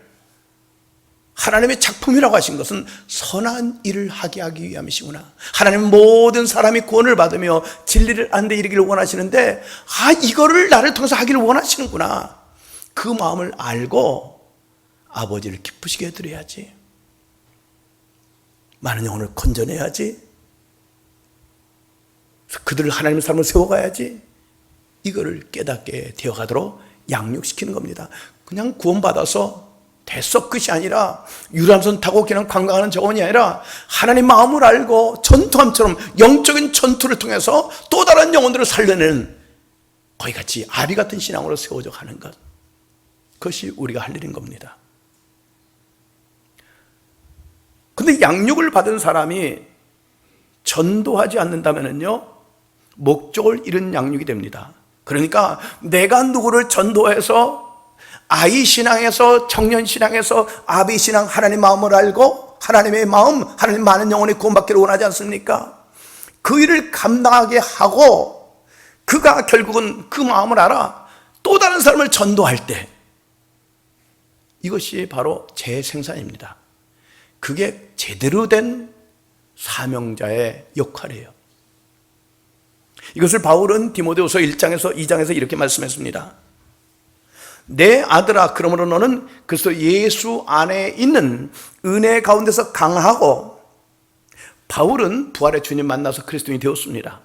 하나님의 작품이라고 하신 것은 선한 일을 하게 하기 위함이시구나. 하나님은 모든 사람이 구원을 받으며 진리를 아는 데 이르기를 원하시는데, 아, 이거를 나를 통해서 하기를 원하시는구나. 그 마음을 알고 아버지를 기쁘시게 해드려야지. 많은 영혼을 건져내야지. 그들을 하나님의 삶을 세워가야지. 이거를 깨닫게 되어가도록 양육시키는 겁니다. 그냥 구원받아서 됐어 끝이 아니라 유람선 타고 그냥 관광하는 저원이 아니라 하나님 마음을 알고 전투함처럼 영적인 전투를 통해서 또 다른 영혼들을 살려내는 거기같이 아비 같은 신앙으로 세워져 가는 것, 그것이 우리가 할 일인 겁니다. 근데 양육을 받은 사람이 전도하지 않는다면요 목적을 잃은 양육이 됩니다. 그러니까 내가 누구를 전도해서 아이 신앙에서 청년 신앙에서 아비 신앙, 하나님 마음을 알고 하나님의 마음, 하나님 많은 영혼이 구원받기를 원하지 않습니까? 그 일을 감당하게 하고 그가 결국은 그 마음을 알아 또 다른 사람을 전도할 때, 이것이 바로 재생산입니다. 그게 제대로 된 사명자의 역할이에요. 이것을 바울은 디모데후서 1장에서 2장에서 이렇게 말씀했습니다. 내 아들아, 그러므로 너는 그리스도 예수 안에 있는 은혜 가운데서 강하고, 바울은 부활의 주님 만나서 그리스도인이 되었습니다.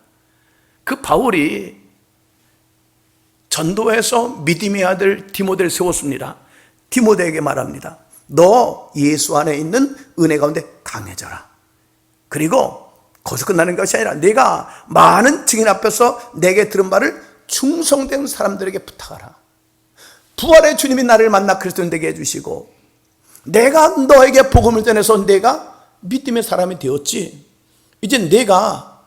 그 바울이 전도해서 믿음의 아들 디모데를 세웠습니다. 디모데에게 말합니다. 너 예수 안에 있는 은혜 가운데 강해져라. 그리고 거기서 끝나는 것이 아니라 내가 많은 증인 앞에서 내게 들은 말을 충성된 사람들에게 부탁하라. 부활의 주님이 나를 만나 그리스도인 되게 해주시고, 내가 너에게 복음을 전해서 내가 믿음의 사람이 되었지. 이제 내가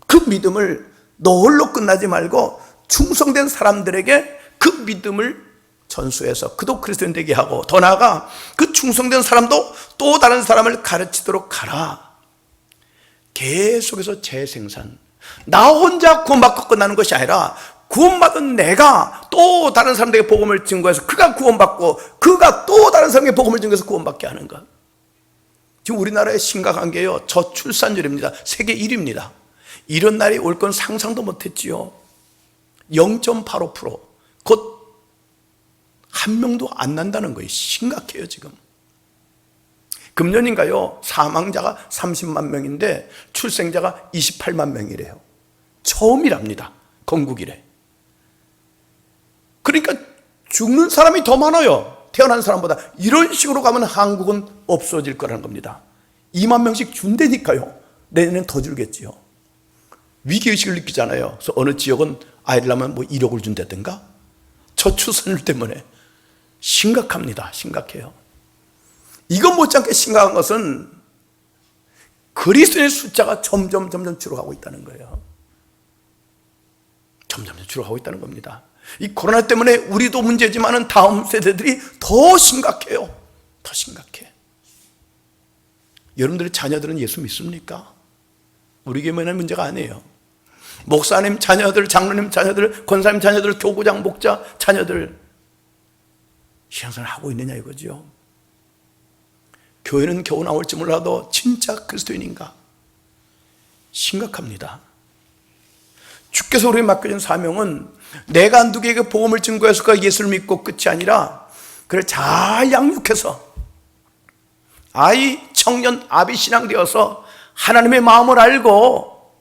그 믿음을 너 홀로 끝나지 말고 충성된 사람들에게 그 믿음을 전수해서 그도 그리스도인 되게 하고, 더 나아가 그 충성된 사람도 또 다른 사람을 가르치도록 가라. 계속해서 재생산. 나 혼자 구원받고 끝나는 것이 아니라 구원받은 내가 또 다른 사람들에게 복음을 증거해서 그가 구원받고 그가 또 다른 사람에게 복음을 증거해서 구원받게 하는 것. 지금 우리나라에 심각한 게요, 저출산율입니다. 세계 1위입니다. 이런 날이 올 건 상상도 못했지요. 0.85%. 곧 한 명도 안 난다는 거예요. 심각해요 지금. 금년인가요? 사망자가 30만 명인데 출생자가 28만 명이래요. 처음이랍니다. 건국 이래. 그러니까 죽는 사람이 더 많아요. 태어난 사람보다. 이런 식으로 가면 한국은 없어질 거라는 겁니다. 2만 명씩 준다니까요. 내년엔 더 줄겠지요. 위기의식을 느끼잖아요. 그래서 어느 지역은 아이를 낳으면 뭐 1억을 준다든가. 저출산율 때문에. 심각합니다. 심각해요. 이것 못지않게 심각한 것은 그리스도인의 숫자가 점점 줄어가고 있다는 거예요. 점점 줄어가고 있다는 겁니다. 이 코로나 때문에 우리도 문제지만 다음 세대들이 더 심각해요. 더 심각해. 여러분들의 자녀들은 예수 믿습니까? 우리 교회만의 문제가 아니에요. 목사님 자녀들, 장로님 자녀들, 권사님 자녀들, 교구장 목자 자녀들 신앙생활 하고 있느냐 이거죠. 교회는 겨우 나올지 몰라도 진짜 그리스도인인가? 심각합니다. 주께서 우리에게 맡겨준 사명은 내가 누구에게 복음을 증거해서 그 예수를 믿고 끝이 아니라 그를 잘 양육해서 아이, 청년, 아비 신앙 되어서 하나님의 마음을 알고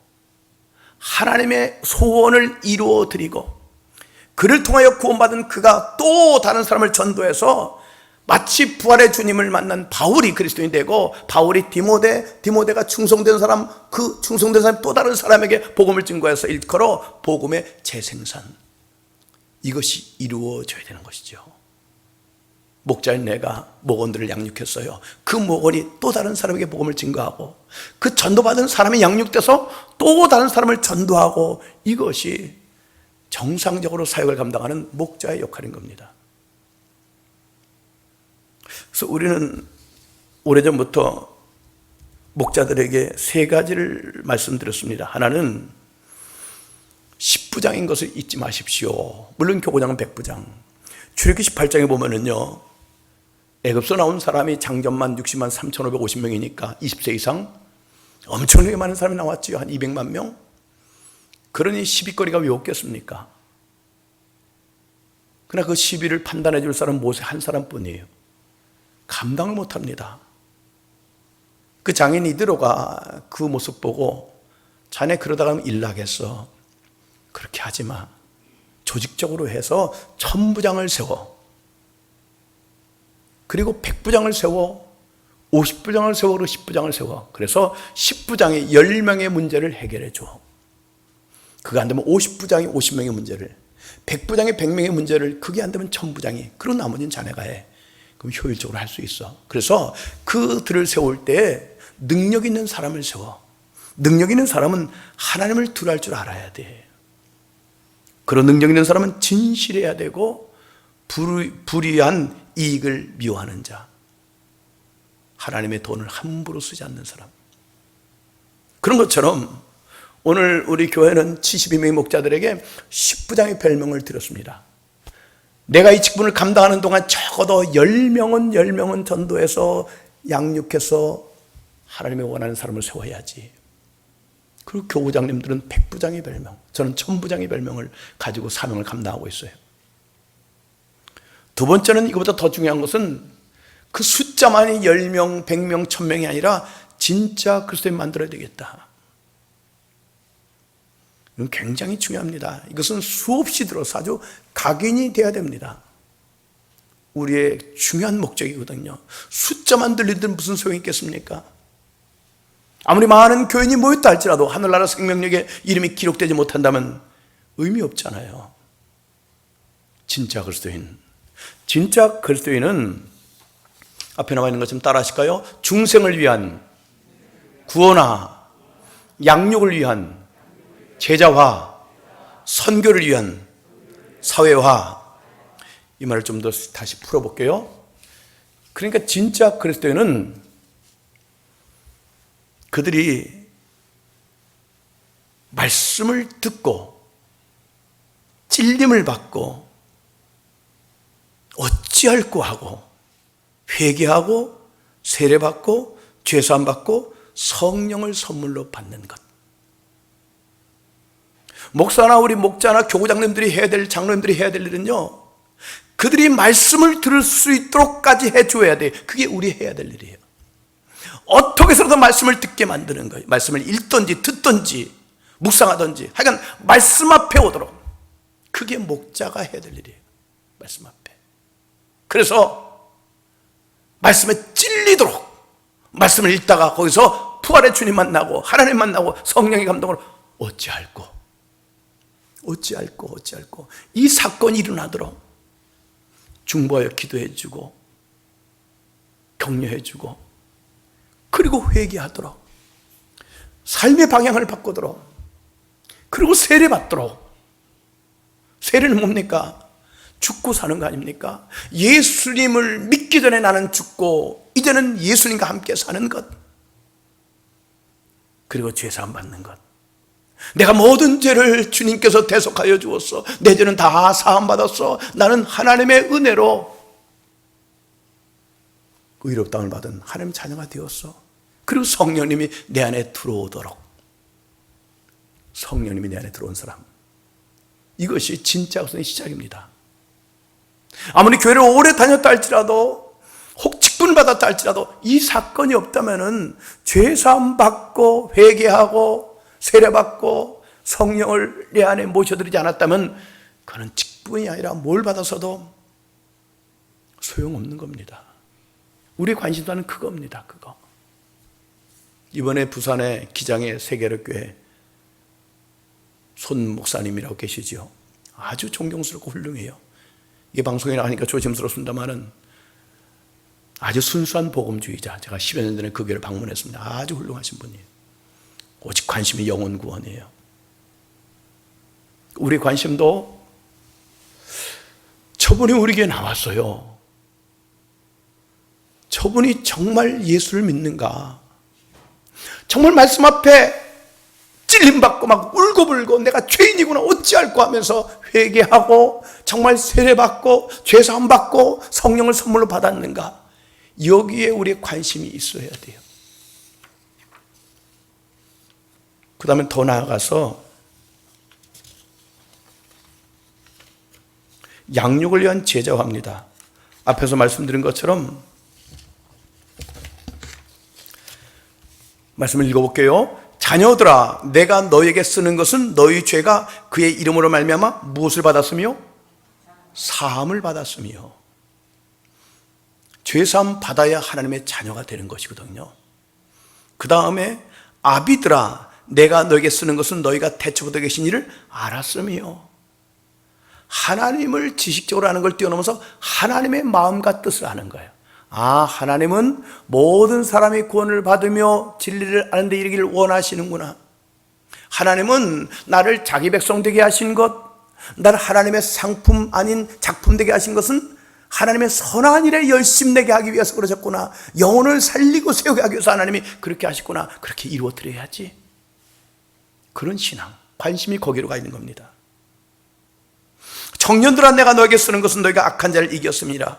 하나님의 소원을 이루어 드리고 그를 통하여 구원받은 그가 또 다른 사람을 전도해서 마치 부활의 주님을 만난 바울이 그리스도인이 되고 바울이 디모데가 충성된 사람, 그 충성된 사람이 또 다른 사람에게 복음을 증거해서 일컬어 복음의 재생산, 이것이 이루어져야 되는 것이죠. 목자인 내가 목원들을 양육했어요. 그 목원이 또 다른 사람에게 복음을 증거하고 그 전도받은 사람이 양육돼서 또 다른 사람을 전도하고, 이것이 정상적으로 사역을 감당하는 목자의 역할인 겁니다. 그래서 우리는 오래전부터 목자들에게 세 가지를 말씀드렸습니다. 하나는 10부장인 것을 잊지 마십시오. 물론 교구장은 100부장. 출애굽기 18장에 보면은요, 애굽에서 나온 사람이 장전만 60만 3,550명이니까 20세 이상 엄청나게 많은 사람이 나왔지요. 한 200만 명. 그러니 시비거리가 왜 없겠습니까? 그러나 그 시비를 판단해 줄 사람은 모세 한 사람뿐이에요. 감당을 못합니다. 그 장인 이드로가 그 모습 보고 자네 그러다가 하면 일 나겠어. 그렇게 하지 마. 조직적으로 해서 1000부장을 세워. 그리고 100부장을 세워. 50부장을 세워. 그리고 10부장을 세워. 그래서 10부장이 10명의 문제를 해결해 줘. 그게 안 되면 50부장이 50명의 문제를, 100부장이 100명의 문제를, 그게 안 되면 1000부장이, 그런 나머지는 자네가 해. 그럼 효율적으로 할 수 있어. 그래서 그들을 세울 때 능력 있는 사람을 세워. 능력 있는 사람은 하나님을 두려워할 줄 알아야 돼. 그런 능력 있는 사람은 진실해야 되고 불의한 이익을 미워하는 자, 하나님의 돈을 함부로 쓰지 않는 사람. 그런 것처럼 오늘 우리 교회는 72명의 목자들에게 10부장의 별명을 드렸습니다. 내가 이 직분을 감당하는 동안 적어도 10명은 전도해서 양육해서 하나님의 원하는 사람을 세워야지. 그리고 교구장님들은 100부장의 별명, 저는 1000부장의 별명을 가지고 사명을 감당하고 있어요. 두 번째는, 이거보다 더 중요한 것은 그 숫자만이 10명, 100명, 1000명이 아니라 진짜 그리스도인 만들어야 되겠다. 이건 굉장히 중요합니다. 이것은 수없이 들어서 아주 각인이 돼야 됩니다. 우리의 중요한 목적이거든요. 숫자만 들리든 무슨 소용이 있겠습니까? 아무리 많은 교인이 모였다 할지라도 하늘나라 생명력에 이름이 기록되지 못한다면 의미 없잖아요. 진짜 그리스도인. 진짜 그리스도인은 앞에 나와 있는 것좀 따라 하실까요? 중생을 위한 구원화, 양육을 위한 제자화, 선교를 위한 사회화. 이 말을 좀 더 다시 풀어볼게요. 그러니까 진짜 그리스도인은 그들이 말씀을 듣고 찔림을 받고 어찌할꼬 하고 회개하고 세례받고 죄사함 받고 성령을 선물로 받는 것. 목사나 우리 목자나 교구장님들이 해야 될, 장로님들이 해야 될 일은요, 그들이 말씀을 들을 수 있도록까지 해줘야 돼. 그게 우리 해야 될 일이에요. 어떻게 해서든 말씀을 듣게 만드는 거예요. 말씀을 읽든지 듣든지 묵상하든지 하여간 말씀 앞에 오도록. 그게 목자가 해야 될 일이에요. 말씀 앞에. 그래서 말씀에 찔리도록 말씀을 읽다가 거기서 부활의 주님 만나고 하나님 만나고 성령의 감동으로 어찌할꼬 이 사건이 일어나도록 중보하여 기도해주고 격려해주고 그리고 회개하도록 삶의 방향을 바꾸도록 그리고 세례받도록. 세례는 뭡니까? 죽고 사는 거 아닙니까? 예수님을 믿기 전에 나는 죽고 이제는 예수님과 함께 사는 것. 그리고 죄사함 받는 것. 내가 모든 죄를 주님께서 대속하여 주었어. 내 죄는 다 사함 받았어. 나는 하나님의 은혜로 의롭다함을 받은 하나님 자녀가 되었어. 그리고 성령님이 내 안에 들어오도록. 성령님이 내 안에 들어온 사람. 이것이 진짜 우선의 시작입니다. 아무리 교회를 오래 다녔다 할지라도 혹 직분 받았다 할지라도 이 사건이 없다면은 죄사함 받고 회개하고 세례받고 성령을 내 안에 모셔드리지 않았다면 그는 직분이 아니라 뭘 받아서도 소용없는 겁니다. 우리 관심사는 그겁니다. 그거. 이번에 부산의 기장의 세계력교회 손 목사님이라고 계시죠. 아주 존경스럽고 훌륭해요. 이게 방송에 나가니까 조심스럽습니다만은 아주 순수한 복음주의자. 제가 10여 년 전에 그 교회를 방문했습니다. 아주 훌륭하신 분이에요. 오직 관심이 영혼 구원이에요. 우리 관심도 저분이 우리 교회에 나왔어요. 저분이 정말 예수를 믿는가? 정말 말씀 앞에 찔림받고 막 울고불고 내가 죄인이구나 어찌할꼬 하면서 회개하고 정말 세례받고 죄사함 받고 성령을 선물로 받았는가? 여기에 우리의 관심이 있어야 돼요. 그 다음에 더 나아가서 양육을 위한 제자화입니다. 앞에서 말씀드린 것처럼 말씀을 읽어볼게요. 자녀들아, 내가 너에게 쓰는 것은 너희 죄가 그의 이름으로 말미암아 무엇을 받았으며? 사함을 받았으며. 죄사함 받아야 하나님의 자녀가 되는 것이거든요. 그 다음에 아비들아, 내가 너에게 쓰는 것은 너희가 대처보다 계신 일을 알았으며. 하나님을 지식적으로 아는 걸 뛰어넘어서 하나님의 마음과 뜻을 아는 거예요. 아, 하나님은 모든 사람이 구원을 받으며 진리를 아는 데 이르기를 원하시는구나. 하나님은 나를 자기 백성 되게 하신 것, 나를 하나님의 상품 아닌 작품 되게 하신 것은 하나님의 선한 일에 열심내게 하기 위해서 그러셨구나. 영혼을 살리고 세우게 하기 위해서 하나님이 그렇게 하셨구나. 그렇게 이루어드려야지. 그런 신앙, 관심이 거기로 가 있는 겁니다. 청년들아, 내가 너에게 쓰는 것은 너희가 악한 자를 이겼습니다.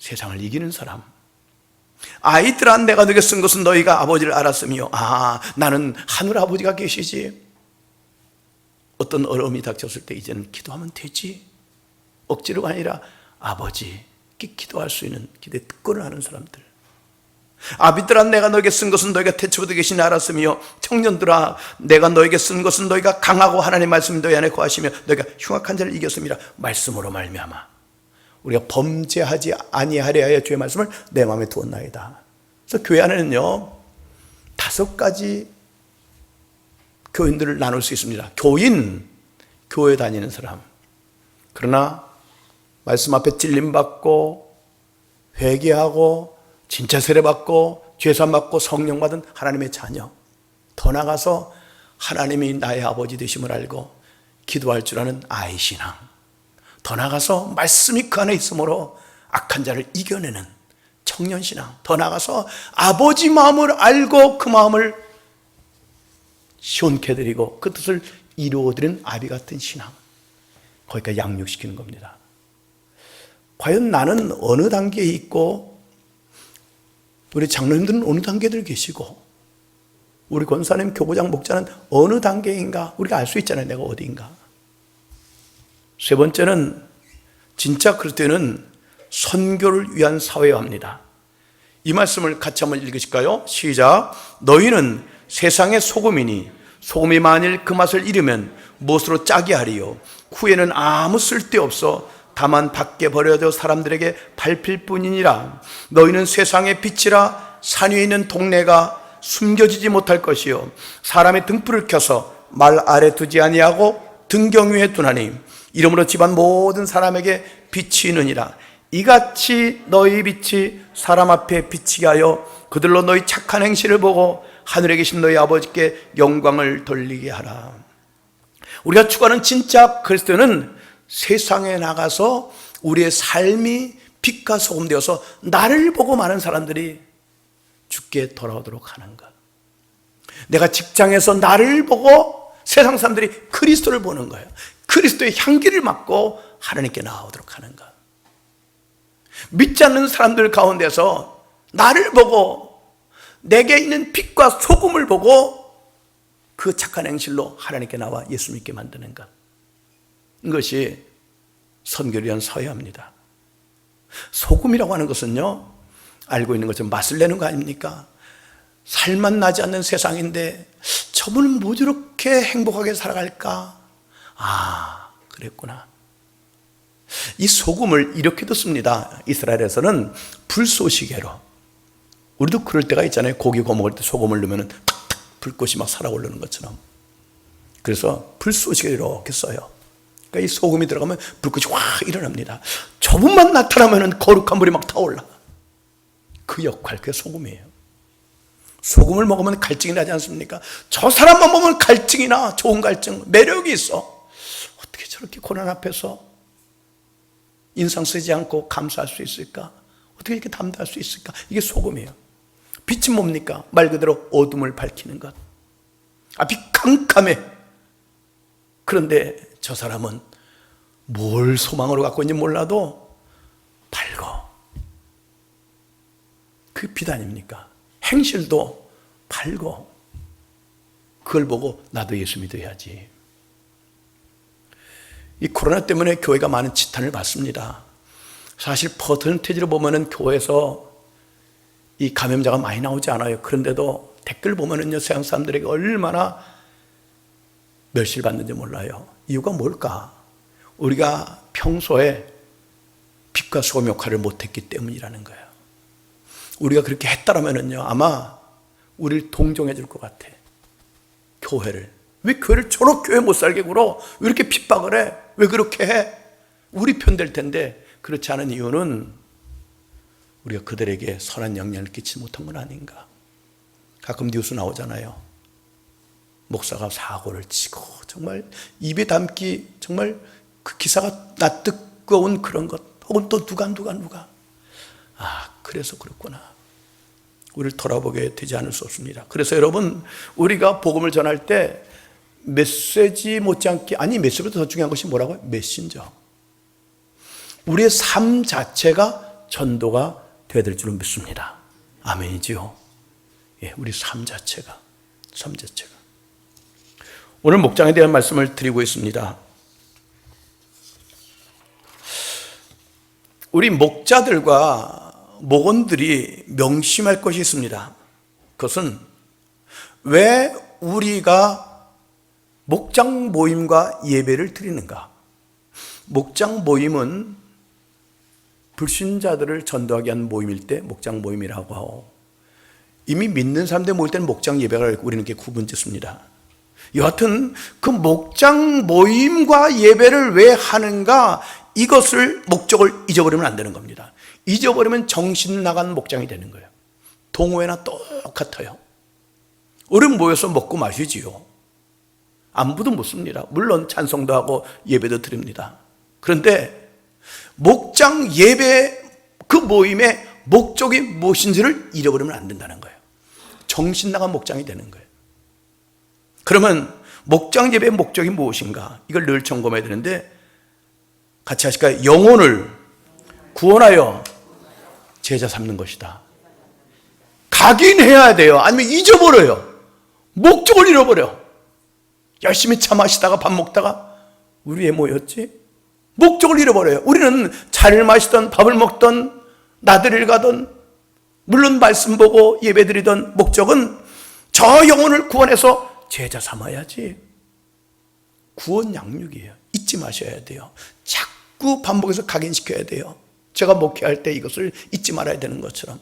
세상을 이기는 사람. 아이들아, 내가 너에게 쓴 것은 너희가 아버지를 알았으며. 아, 나는 하늘 아버지가 계시지. 어떤 어려움이 닥쳤을 때 이제는 기도하면 되지. 억지로가 아니라 아버지, 기도할 수 있는 기도의 특권을 하는 사람들. 아비들아, 내가 너에게 쓴 것은 너희가 태초부터 계신 알았으며. 청년들아, 내가 너에게 쓴 것은 너희가 강하고 하나님의 말씀이 너희 안에 거하시며 너희가 흉악한 자를 이겼습니다. 말씀으로 말미암아 우리가 범죄하지 아니하려 하여 주의 말씀을 내 마음에 두었나이다. 그래서 교회 안에는요 5가지 교인들을 나눌 수 있습니다. 교인, 교회 다니는 사람. 그러나 말씀 앞에 찔림받고 회개하고 진짜 세례받고 죄사함 받고 성령 받은 하나님의 자녀. 더 나아가서 하나님이 나의 아버지 되심을 알고 기도할 줄 아는 아이 신앙. 더 나아가서 말씀이 그 안에 있으므로 악한 자를 이겨내는 청년 신앙. 더 나아가서 아버지 마음을 알고 그 마음을 시원케 해드리고 그 뜻을 이루어드리는 아비 같은 신앙. 거기까지 양육시키는 겁니다. 과연 나는 어느 단계에 있고 우리 장로님들은 어느 단계들 계시고, 우리 권사님, 교구장, 목자는 어느 단계인가 우리가 알 수 있잖아요. 내가 어디인가. 세 번째는 진짜 그럴 때는 선교를 위한 사회화입니다. 이 말씀을 같이 한번 읽으실까요? 시작. 너희는 세상의 소금이니 소금이 만일 그 맛을 잃으면 무엇으로 짜게 하리요? 후에는 아무 쓸데없어 다만 밖에 버려져 사람들에게 밟힐 뿐이니라. 너희는 세상의 빛이라. 산 위에 있는 동네가 숨겨지지 못할 것이요 사람의 등불을 켜서 말 아래 두지 아니하고 등경 위에 두나니 이러므로 집안 모든 사람에게 빛이 있느니라. 이같이 너희 빛이 사람 앞에 비치게 하여 그들로 너희 착한 행실을 보고 하늘에 계신 너희 아버지께 영광을 돌리게 하라. 우리가 추구하는 진짜 그리스도는 세상에 나가서 우리의 삶이 빛과 소금 되어서 나를 보고 많은 사람들이 주께 돌아오도록 하는 것. 내가 직장에서 나를 보고 세상 사람들이 그리스도를 보는 거예요. 그리스도의 향기를 맡고 하나님께 나오도록 하는 것. 믿지 않는 사람들 가운데서 나를 보고 내게 있는 빛과 소금을 보고 그 착한 행실로 하나님께 나와 예수 믿게 만드는 것. 이것이 선교를 위한 사회입니다. 소금이라고 하는 것은요, 알고 있는 것처럼 맛을 내는 거 아닙니까? 살맛 나지 않는 세상인데 저분은 뭐 저렇게 행복하게 살아갈까? 아, 그랬구나. 이 소금을 이렇게도 씁니다. 이스라엘에서는 불쏘시개로. 우리도 그럴 때가 있잖아요. 고기 구워 먹을 때 소금을 넣으면 탁탁 불꽃이 막 살아오르는 것처럼. 그래서 불쏘시개로 이렇게 써요. 그러니까 이 소금이 들어가면 불꽃이 확 일어납니다. 저분만 나타나면 거룩한 불이 막 타올라. 그 역할, 그게 소금이에요. 소금을 먹으면 갈증이 나지 않습니까? 저 사람만 보면 갈증이 나. 좋은 갈증, 매력이 있어. 어떻게 저렇게 고난 앞에서 인상 쓰지 않고 감수할 수 있을까? 어떻게 이렇게 담대할 수 있을까? 이게 소금이에요. 빛이 뭡니까? 말 그대로 어둠을 밝히는 것. 앞이 캄캄해. 그런데 저 사람은 뭘 소망으로 갖고 있는지 몰라도 밝어. 그게 빛 아닙니까? 행실도 밝고. 그걸 보고 나도 예수 믿어야지. 이 코로나 때문에 교회가 많은 지탄을 받습니다. 사실 퍼센티지로 보면은 교회에서 이 감염자가 많이 나오지 않아요. 그런데도 댓글 보면은요, 세상 사람들에게 얼마나 멸시를 받는지 몰라요. 이유가 뭘까? 우리가 평소에 빛과 소금 역할을 못했기 때문이라는 거예요. 우리가 그렇게 했다라면은요, 아마 우리를 동정해 줄 것 같아. 교회를. 왜 교회를 저렇게 교회 못 살게 굴어? 왜 이렇게 핍박을 해? 왜 그렇게 해? 우리 편 될 텐데 그렇지 않은 이유는 우리가 그들에게 선한 영향을 끼치지 못한 건 아닌가. 가끔 뉴스 나오잖아요. 목사가 사고를 치고 정말 입에 담기 정말 그 기사가 낯뜨거운 그런 것. 혹은 또 누가 아, 그래서 그렇구나. 우리를 돌아보게 되지 않을 수 없습니다. 그래서 여러분, 우리가 복음을 전할 때 메시지 못지않게, 아니 메시지보다 더 중요한 것이 뭐라고요? 메신저. 우리의 삶 자체가 전도가 되어야 될 줄은 믿습니다. 아멘이지요. 예, 우리 삶 자체가. 오늘 목장에 대한 말씀을 드리고 있습니다. 우리 목자들과 목원들이 명심할 것이 있습니다. 그것은 왜 우리가 목장 모임과 예배를 드리는가? 목장 모임은 불신자들을 전도하기 위한 모임일 때 목장 모임이라고 하고, 이미 믿는 사람들 모일 때는 목장 예배가 우리는 이렇게 구분 짓습니다. 여하튼 그 목장 모임과 예배를 왜 하는가? 이것을 목적을 잊어버리면 안 되는 겁니다. 잊어버리면 정신 나간 목장이 되는 거예요. 동호회나 똑같아요. 우리 모여서 먹고 마시지요. 안부도 묻습니다. 물론 찬송도 하고 예배도 드립니다. 그런데 목장 예배 그 모임의 목적이 무엇인지를 잃어버리면 안 된다는 거예요. 정신 나간 목장이 되는 거예요. 그러면 목장 예배의 목적이 무엇인가? 이걸 늘 점검해야 되는데 같이 하실까요? 영혼을 구원하여 제자 삼는 것이다. 각인해야 돼요. 아니면 잊어버려요. 목적을 잃어버려. 열심히 차 마시다가 밥 먹다가 우리 왜 모였지? 목적을 잃어버려요. 우리는 차를 마시던 밥을 먹던 나들이를 가던 물론 말씀 보고 예배드리던 목적은 저 영혼을 구원해서 제자 삼아야지. 구원 양육이에요. 잊지 마셔야 돼요. 자꾸 반복해서 각인시켜야 돼요. 제가 목회할 때 이것을 잊지 말아야 되는 것처럼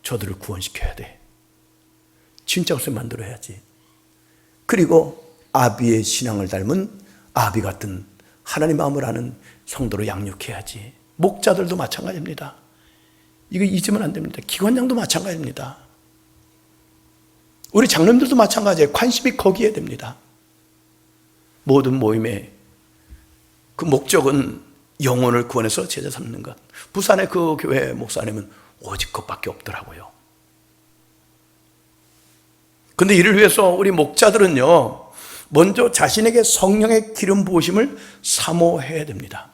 저들을 구원시켜야 돼. 진짜 것을 만들어야지. 그리고 아비의 신앙을 닮은 아비 같은 하나님 마음을 아는 성도로 양육해야지. 목자들도 마찬가지입니다. 이거 잊으면 안 됩니다. 기관장도 마찬가지입니다. 우리 장로님들도 마찬가지예요. 관심이 거기에 됩니다. 모든 모임의 그 목적은 영혼을 구원해서 제자 삼는 것. 부산의 그 교회 목사님은 오직 그것밖에 없더라고요. 근데 이를 위해서 우리 목자들은요, 먼저 자신에게 성령의 기름 부으심을 사모해야 됩니다.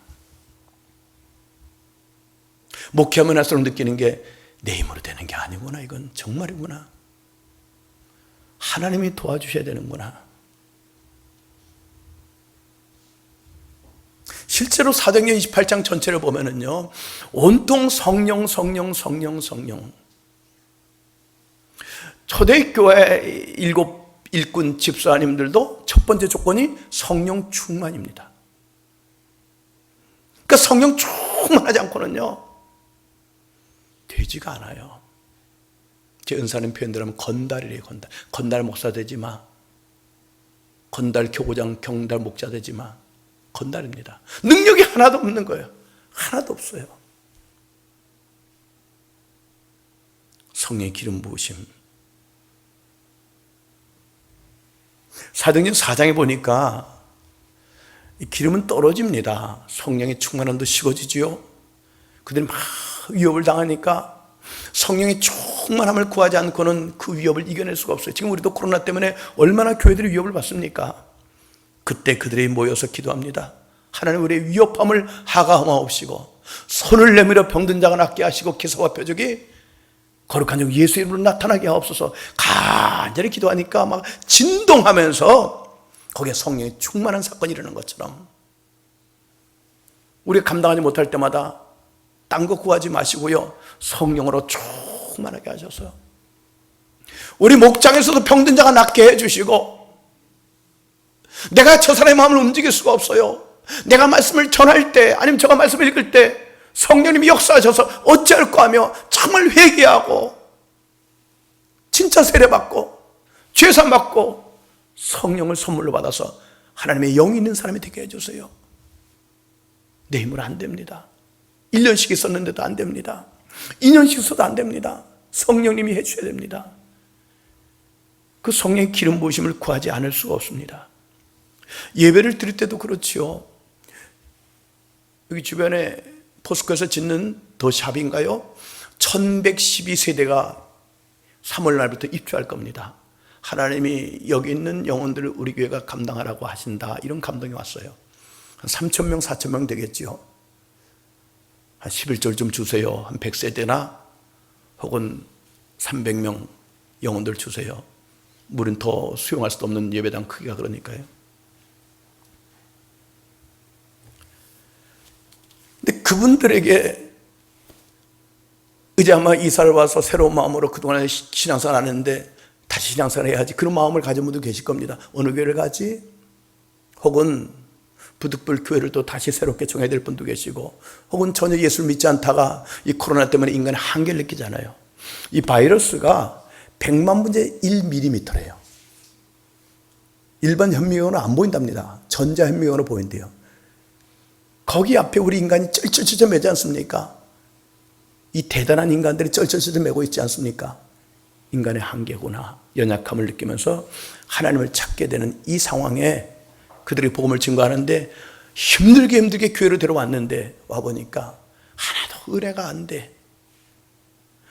목회하면 할수록 느끼는 게 내 힘으로 되는 게 아니구나. 이건 정말이구나. 하나님이 도와주셔야 되는구나. 실제로 사도행전 28장 전체를 보면은요, 온통 성령. 초대교회 7 일꾼 집사님들도 첫 번째 조건이 성령 충만입니다. 그러니까 성령 충만하지 않고는요, 되지가 않아요. 제 은사님 표현대로 하면 건달이래요. 건달 목사 되지 마. 건달 교구장 경달 목자 되지 마. 건달입니다. 능력이 하나도 없는 거예요. 하나도 없어요. 성령의 기름 부으심. 사도행전 4장에 보니까 이 기름은 떨어집니다. 성령의 충만함도 식어지지요. 그들이 막 위협을 당하니까 성령의 충만함을 구하지 않고는 그 위협을 이겨낼 수가 없어요. 지금 우리도 코로나 때문에 얼마나 교회들이 위협을 받습니까? 그때 그들이 모여서 기도합니다. 하나님, 우리의 위협함을 하가하옵시고 손을 내밀어 병든 자가 낫게 하시고 기사와 표적이 거룩한 영 예수 이름으로 나타나게 하옵소서. 간절히 기도하니까 막 진동하면서 거기에 성령의 충만한 사건이 일어나는 것처럼 우리가 감당하지 못할 때마다 딴 거 구하지 마시고요, 성령으로 충만하게 하셔서 우리 목장에서도 병든 자가 낫게 해주시고, 내가 저 사람의 마음을 움직일 수가 없어요. 내가 말씀을 전할 때, 아니면 제가 말씀을 읽을 때 성령님이 역사하셔서 어찌할까 하며 정말 회개하고 진짜 세례받고 죄산 받고 성령을 선물로 받아서 하나님의 영이 있는 사람이 되게 해주세요. 내 힘으로 안 됩니다. 1년씩 있었는데도 안 됩니다. 2년씩 있어도 안 됩니다. 성령님이 해주셔야 됩니다. 그 성령의 기름 부으심을 구하지 않을 수가 없습니다. 예배를 드릴 때도 그렇지요. 여기 주변에 포스코에서 짓는 더 샵인가요? 1112세대가 3월 날부터 입주할 겁니다. 하나님이 여기 있는 영혼들을 우리 교회가 감당하라고 하신다, 이런 감동이 왔어요. 한 3,000명, 4,000명 되겠지요. 한 11절 좀 주세요. 한 100세대나 혹은 300명 영혼들 주세요. 우린 더 수용할 수도 없는 예배당 크기가 그러니까요. 근데 그분들에게 이제 아마 이사를 와서 새로운 마음으로 그동안 신앙생활 안 했는데 다시 신앙생활 해야지, 그런 마음을 가진 분도 계실 겁니다. 어느 교회를 가지? 혹은 부득불 교회를 또 다시 새롭게 정해야 될 분도 계시고, 혹은 전혀 예수를 믿지 않다가 이 코로나 때문에 인간의 한계를 느끼잖아요. 이 바이러스가 100만 분의 1mm래요. 일반 현미경으로 안 보인답니다. 전자 현미경으로 보인대요. 거기 앞에 우리 인간이 쩔쩔쩔 매지 않습니까? 이 대단한 인간들이 쩔쩔쩔 매고 있지 않습니까? 인간의 한계구나, 연약함을 느끼면서 하나님을 찾게 되는 이 상황에 그들이 복음을 증거하는데 힘들게 교회로 데려왔는데 와보니까 하나도 은혜가 안 돼.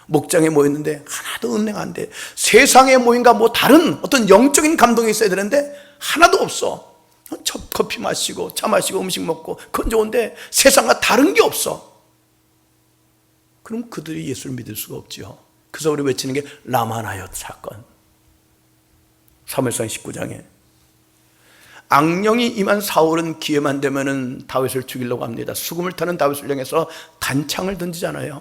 목장에 모였는데 하나도 은혜가 안 돼. 세상에 모임과 뭐 다른 어떤 영적인 감동이 있어야 되는데 하나도 없어. 커피 마시고 차 마시고 음식 먹고 그건 좋은데 세상과 다른 게 없어. 그럼 그들이 예수를 믿을 수가 없지요. 그래서 우리 외치는 게 라마나얏 사건. 사무엘상 19장에 악령이 임한 사울은 기회만 되면은 다윗을 죽이려고 합니다. 수금을 타는 다윗을 향해서 단창을 던지잖아요.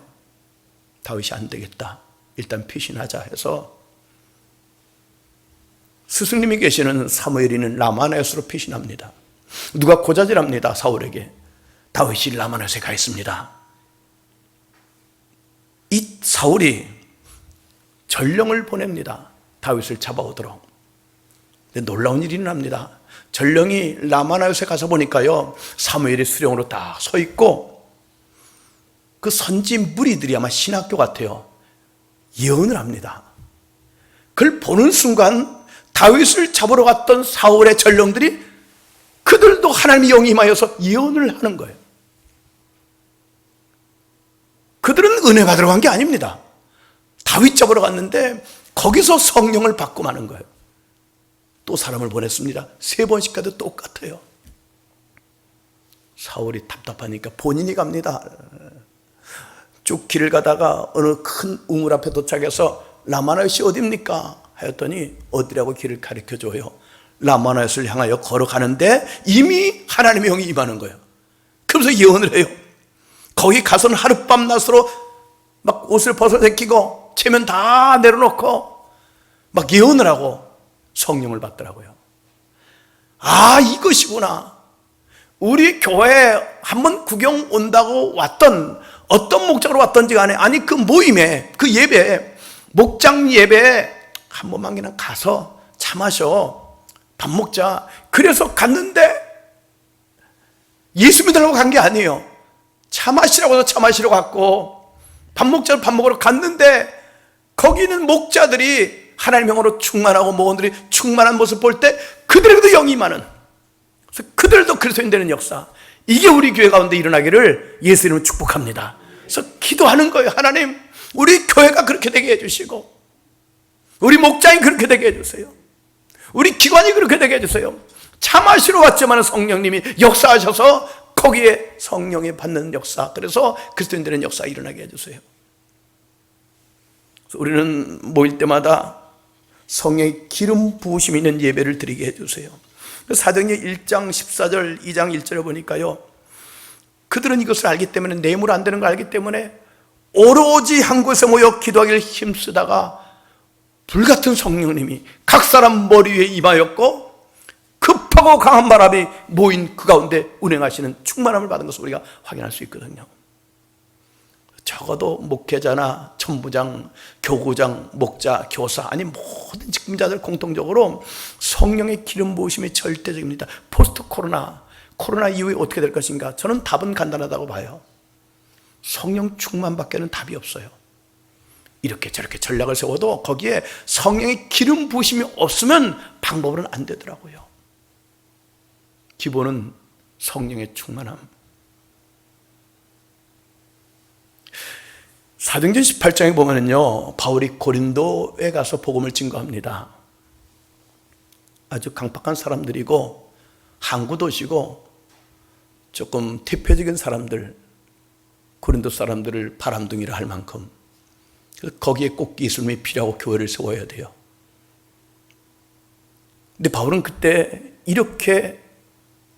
다윗이 안 되겠다, 일단 피신하자 해서 스승님이 계시는 사무엘이는 라마나얏으로 피신합니다. 누가 고자질합니다. 사울에게. 다윗이 라마나얏에 가 있습니다. 이 사울이 전령을 보냅니다. 다윗을 잡아오도록. 근데 놀라운 일이 일어납니다. 전령이 라마나얏에 가서 보니까요, 사무엘이 수령으로 딱 서 있고, 그 선지 무리들이 아마 신학교 같아요. 예언을 합니다. 그걸 보는 순간 다윗을 잡으러 갔던 사울의 전령들이 그들도 하나님의 영이 임하여서 예언을 하는 거예요. 그들은 은혜 받으러 간 게 아닙니다. 다윗 잡으러 갔는데 거기서 성령을 받고 마는 거예요. 또 사람을 보냈습니다. 3번씩 가도 똑같아요. 사울이 답답하니까 본인이 갑니다. 쭉 길을 가다가 어느 큰 우물 앞에 도착해서 라마나얏이 어디입니까? 하였더니 어디라고 길을 가르쳐줘요. 라마나얏을 향하여 걸어가는데 이미 하나님의 영이 임하는 거예요. 그러면서 예언을 해요. 거기 가서는 하룻밤 낮으로 막 옷을 벗어제끼고 체면 다 내려놓고 막 예언을 하고 성령을 받더라고요. 아, 이것이구나. 우리 교회에 한번 구경 온다고 왔던, 어떤 목적으로 왔던지 간에, 아니 그 모임에, 그 예배에, 목장 예배에 한 번만 그냥 가서 차 마셔, 밥 먹자. 그래서 갔는데 예수 믿으려고 간 게 아니에요. 차 마시라고 해서 차 마시러 갔고, 밥 먹자고 밥 먹으러 갔는데 거기는 목자들이 하나님의 영으로 충만하고 목원들이 충만한 모습 볼 때 그들에게도 영이 임하는, 그래서 그들도 그리스도인 되는 역사, 이게 우리 교회 가운데 일어나기를 예수 이름으로 축복합니다. 그래서 기도하는 거예요. 하나님, 우리 교회가 그렇게 되게 해주시고, 우리 목장이 그렇게 되게 해주세요. 우리 기관이 그렇게 되게 해주세요. 차 마시러 왔지만 성령님이 역사하셔서 거기에 성령이 받는 역사, 그래서 그리스도인 되는 역사 일어나게 해주세요. 그래서 우리는 모일 때마다 성령의 기름 부으심이 있는 예배를 드리게 해주세요. 사도행전 1장 14절 2장 1절에 보니까요, 그들은 이것을 알기 때문에, 뇌물 안 되는 걸 알기 때문에 오로지 한 곳에 모여 기도하기를 힘쓰다가 불같은 성령님이 각 사람 머리 위에 임하였고 급하고 강한 바람이 모인 그 가운데 운행하시는 충만함을 받은 것을 우리가 확인할 수 있거든요. 적어도 목회자나 천부장, 교구장, 목자, 교사, 아니 모든 직분자들 공통적으로 성령의 기름 부으심이 절대적입니다. 포스트 코로나 이후에 어떻게 될 것인가? 저는 답은 간단하다고 봐요. 성령 충만밖에는 답이 없어요. 이렇게 저렇게 전략을 세워도 거기에 성령의 기름 부으심이 없으면 방법은 안 되더라고요. 기본은 성령의 충만함. 사도행전 18장에 보면은요, 바울이 고린도에 가서 복음을 증거합니다. 아주 강팍한 사람들이고 항구 도시고 조금 대표적인 사람들, 고린도 사람들을 바람둥이라 할 만큼, 거기에 꼭 예수님이 필요하고 교회를 세워야 돼요. 근데 바울은 그때 이렇게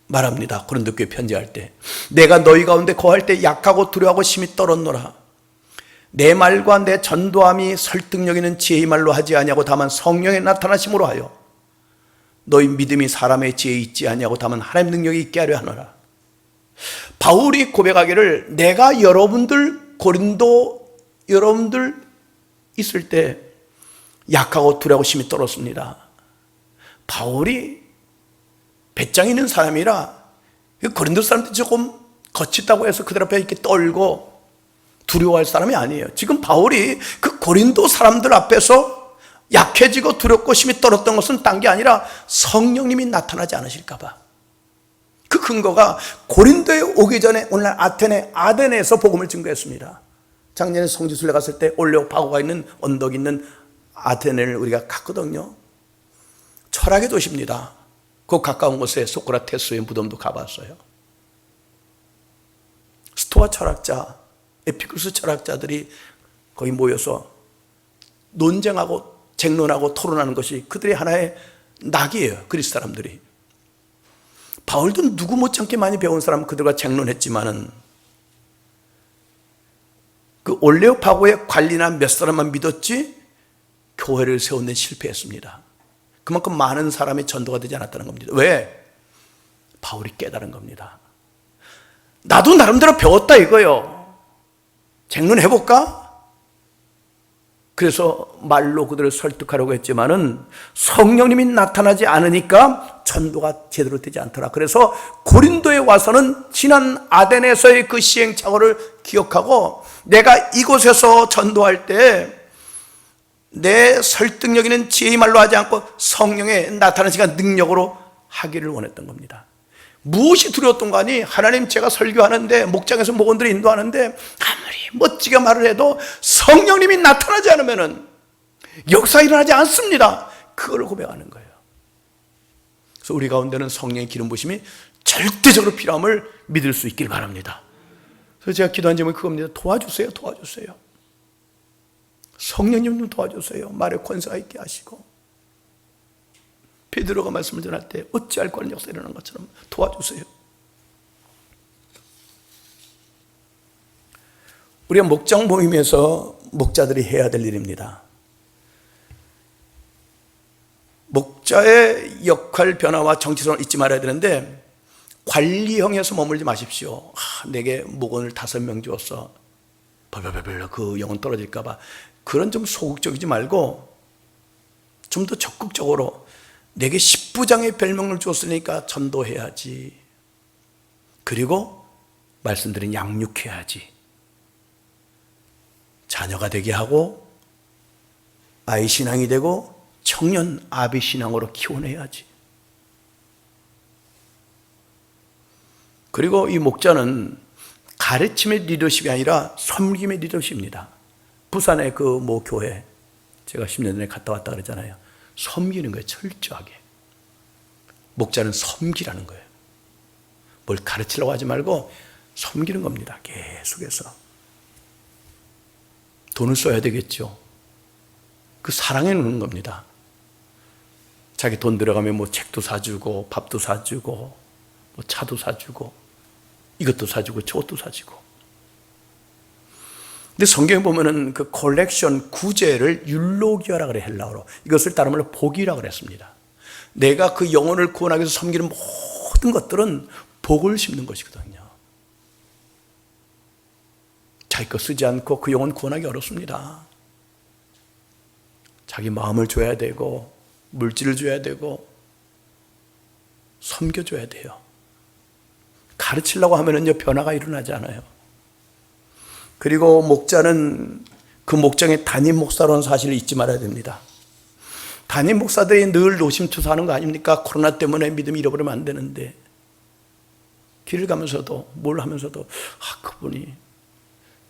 말합니다. 고린도 교회 편지할 때, 내가 너희 가운데 거할 때 약하고 두려워하고 심히 떨었노라. 내 말과 내 전도함이 설득력 있는 지혜의 말로 하지 아니하고 다만 성령의 나타나심으로 하여 너희 믿음이 사람의 지혜에 있지 아니하고 다만 하나님 능력이 있게 하려 하노라. 바울이 고백하기를, 내가 여러분들 고린도 여러분들 있을 때 약하고 두려워하고 심히 떨었습니다. 바울이 배짱 있는 사람이라 고린도 사람들이 조금 거칠다고 해서 그들 앞에 이렇게 떨고 두려워할 사람이 아니에요. 지금 바울이 그 고린도 사람들 앞에서 약해지고 두렵고 심히 떨었던 것은 딴 게 아니라 성령님이 나타나지 않으실까 봐. 그 근거가 고린도에 오기 전에 오늘날 아테네에서 복음을 증거했습니다. 작년에 성지순례 갔을 때 올레오파고가 있는 언덕 있는 아테네를 우리가 갔거든요. 철학의 도시입니다. 그 가까운 곳에 소크라테스의 무덤도 가봤어요. 스토아 철학자 에피쿠스 철학자들이 거기 모여서 논쟁하고 쟁론하고 토론하는 것이 그들의 하나의 낙이에요. 그리스 사람들이. 바울도 누구 못지않게 많이 배운 사람 그들과 쟁론했지만은 그 올레오파고의 관리나 몇 사람만 믿었지 교회를 세우는 데 실패했습니다. 그만큼 많은 사람이 전도가 되지 않았다는 겁니다. 왜? 바울이 깨달은 겁니다. 나도 나름대로 배웠다 이거요. 쟁론해볼까? 그래서 말로 그들을 설득하려고 했지만은 성령님이 나타나지 않으니까 전도가 제대로 되지 않더라. 그래서 고린도에 와서는 지난 아덴에서의 그 시행착오를 기억하고 내가 이곳에서 전도할 때 내 설득력 있는 지혜의 말로 하지 않고 성령의 나타나시가 능력으로 하기를 원했던 겁니다. 무엇이 두려웠던 거 아니? 하나님 제가 설교하는데 목장에서 목원들이 인도하는데 아무리 멋지게 말을 해도 성령님이 나타나지 않으면 역사 일어나지 않습니다. 그걸 고백하는 거예요. 그래서 우리 가운데는 성령의 기름 부심이 절대적으로 필요함을 믿을 수 있길 바랍니다. 그래서 제가 기도한 제목이 그겁니다. 도와주세요. 도와주세요. 성령님 좀 도와주세요. 말에 권세가 있게 하시고 베드로가 말씀을 전할 때 어찌할 뻔한 역사 일어난 것처럼 도와주세요. 우리가 목장 모임에서 목자들이 해야 될 일입니다. 목자의 역할 변화와 정체성을 잊지 말아야 되는데 관리형에서 머물지 마십시오. 내게 목원을 5명 주었어. 벌벌벌벌 그 영혼 떨어질까 봐. 그런 좀 소극적이지 말고 좀 더 적극적으로 내게 10부장의 별명을 주었으니까 전도해야지. 그리고 말씀드린 양육해야지. 자녀가 되게 하고 아이 신앙이 되고 청년 아비 신앙으로 키워내야지. 그리고 이 목자는 가르침의 리더십이 아니라 섬김의 리더십입니다. 부산의 그 모 교회 제가 10년 전에 갔다 왔다 그랬잖아요. 섬기는 거예요. 철저하게. 목자는 섬기라는 거예요. 뭘 가르치려고 하지 말고 섬기는 겁니다. 계속해서. 돈을 써야 되겠죠. 그 사랑해 놓는 겁니다. 자기 돈 들어가면 뭐 책도 사주고 밥도 사주고 뭐 차도 사주고 이것도 사주고 저것도 사주고. 근데 성경에 보면은 그 콜렉션 구제를 율로기아라 그래, 헬라어로. 이것을 다른 말로 복이라 그랬습니다. 내가 그 영혼을 구원하기 위해서 섬기는 모든 것들은 복을 심는 것이거든요. 자기 거 쓰지 않고 그 영혼 구원하기 어렵습니다. 자기 마음을 줘야 되고 물질을 줘야 되고 섬겨줘야 돼요. 가르치려고 하면은요 변화가 일어나지 않아요. 그리고 목자는 그 목장의 담임 목사라는 사실을 잊지 말아야 됩니다. 담임 목사들이 늘 노심투사하는 거 아닙니까? 코로나 때문에 믿음 잃어버리면 안 되는데 길을 가면서도 뭘 하면서도 그분이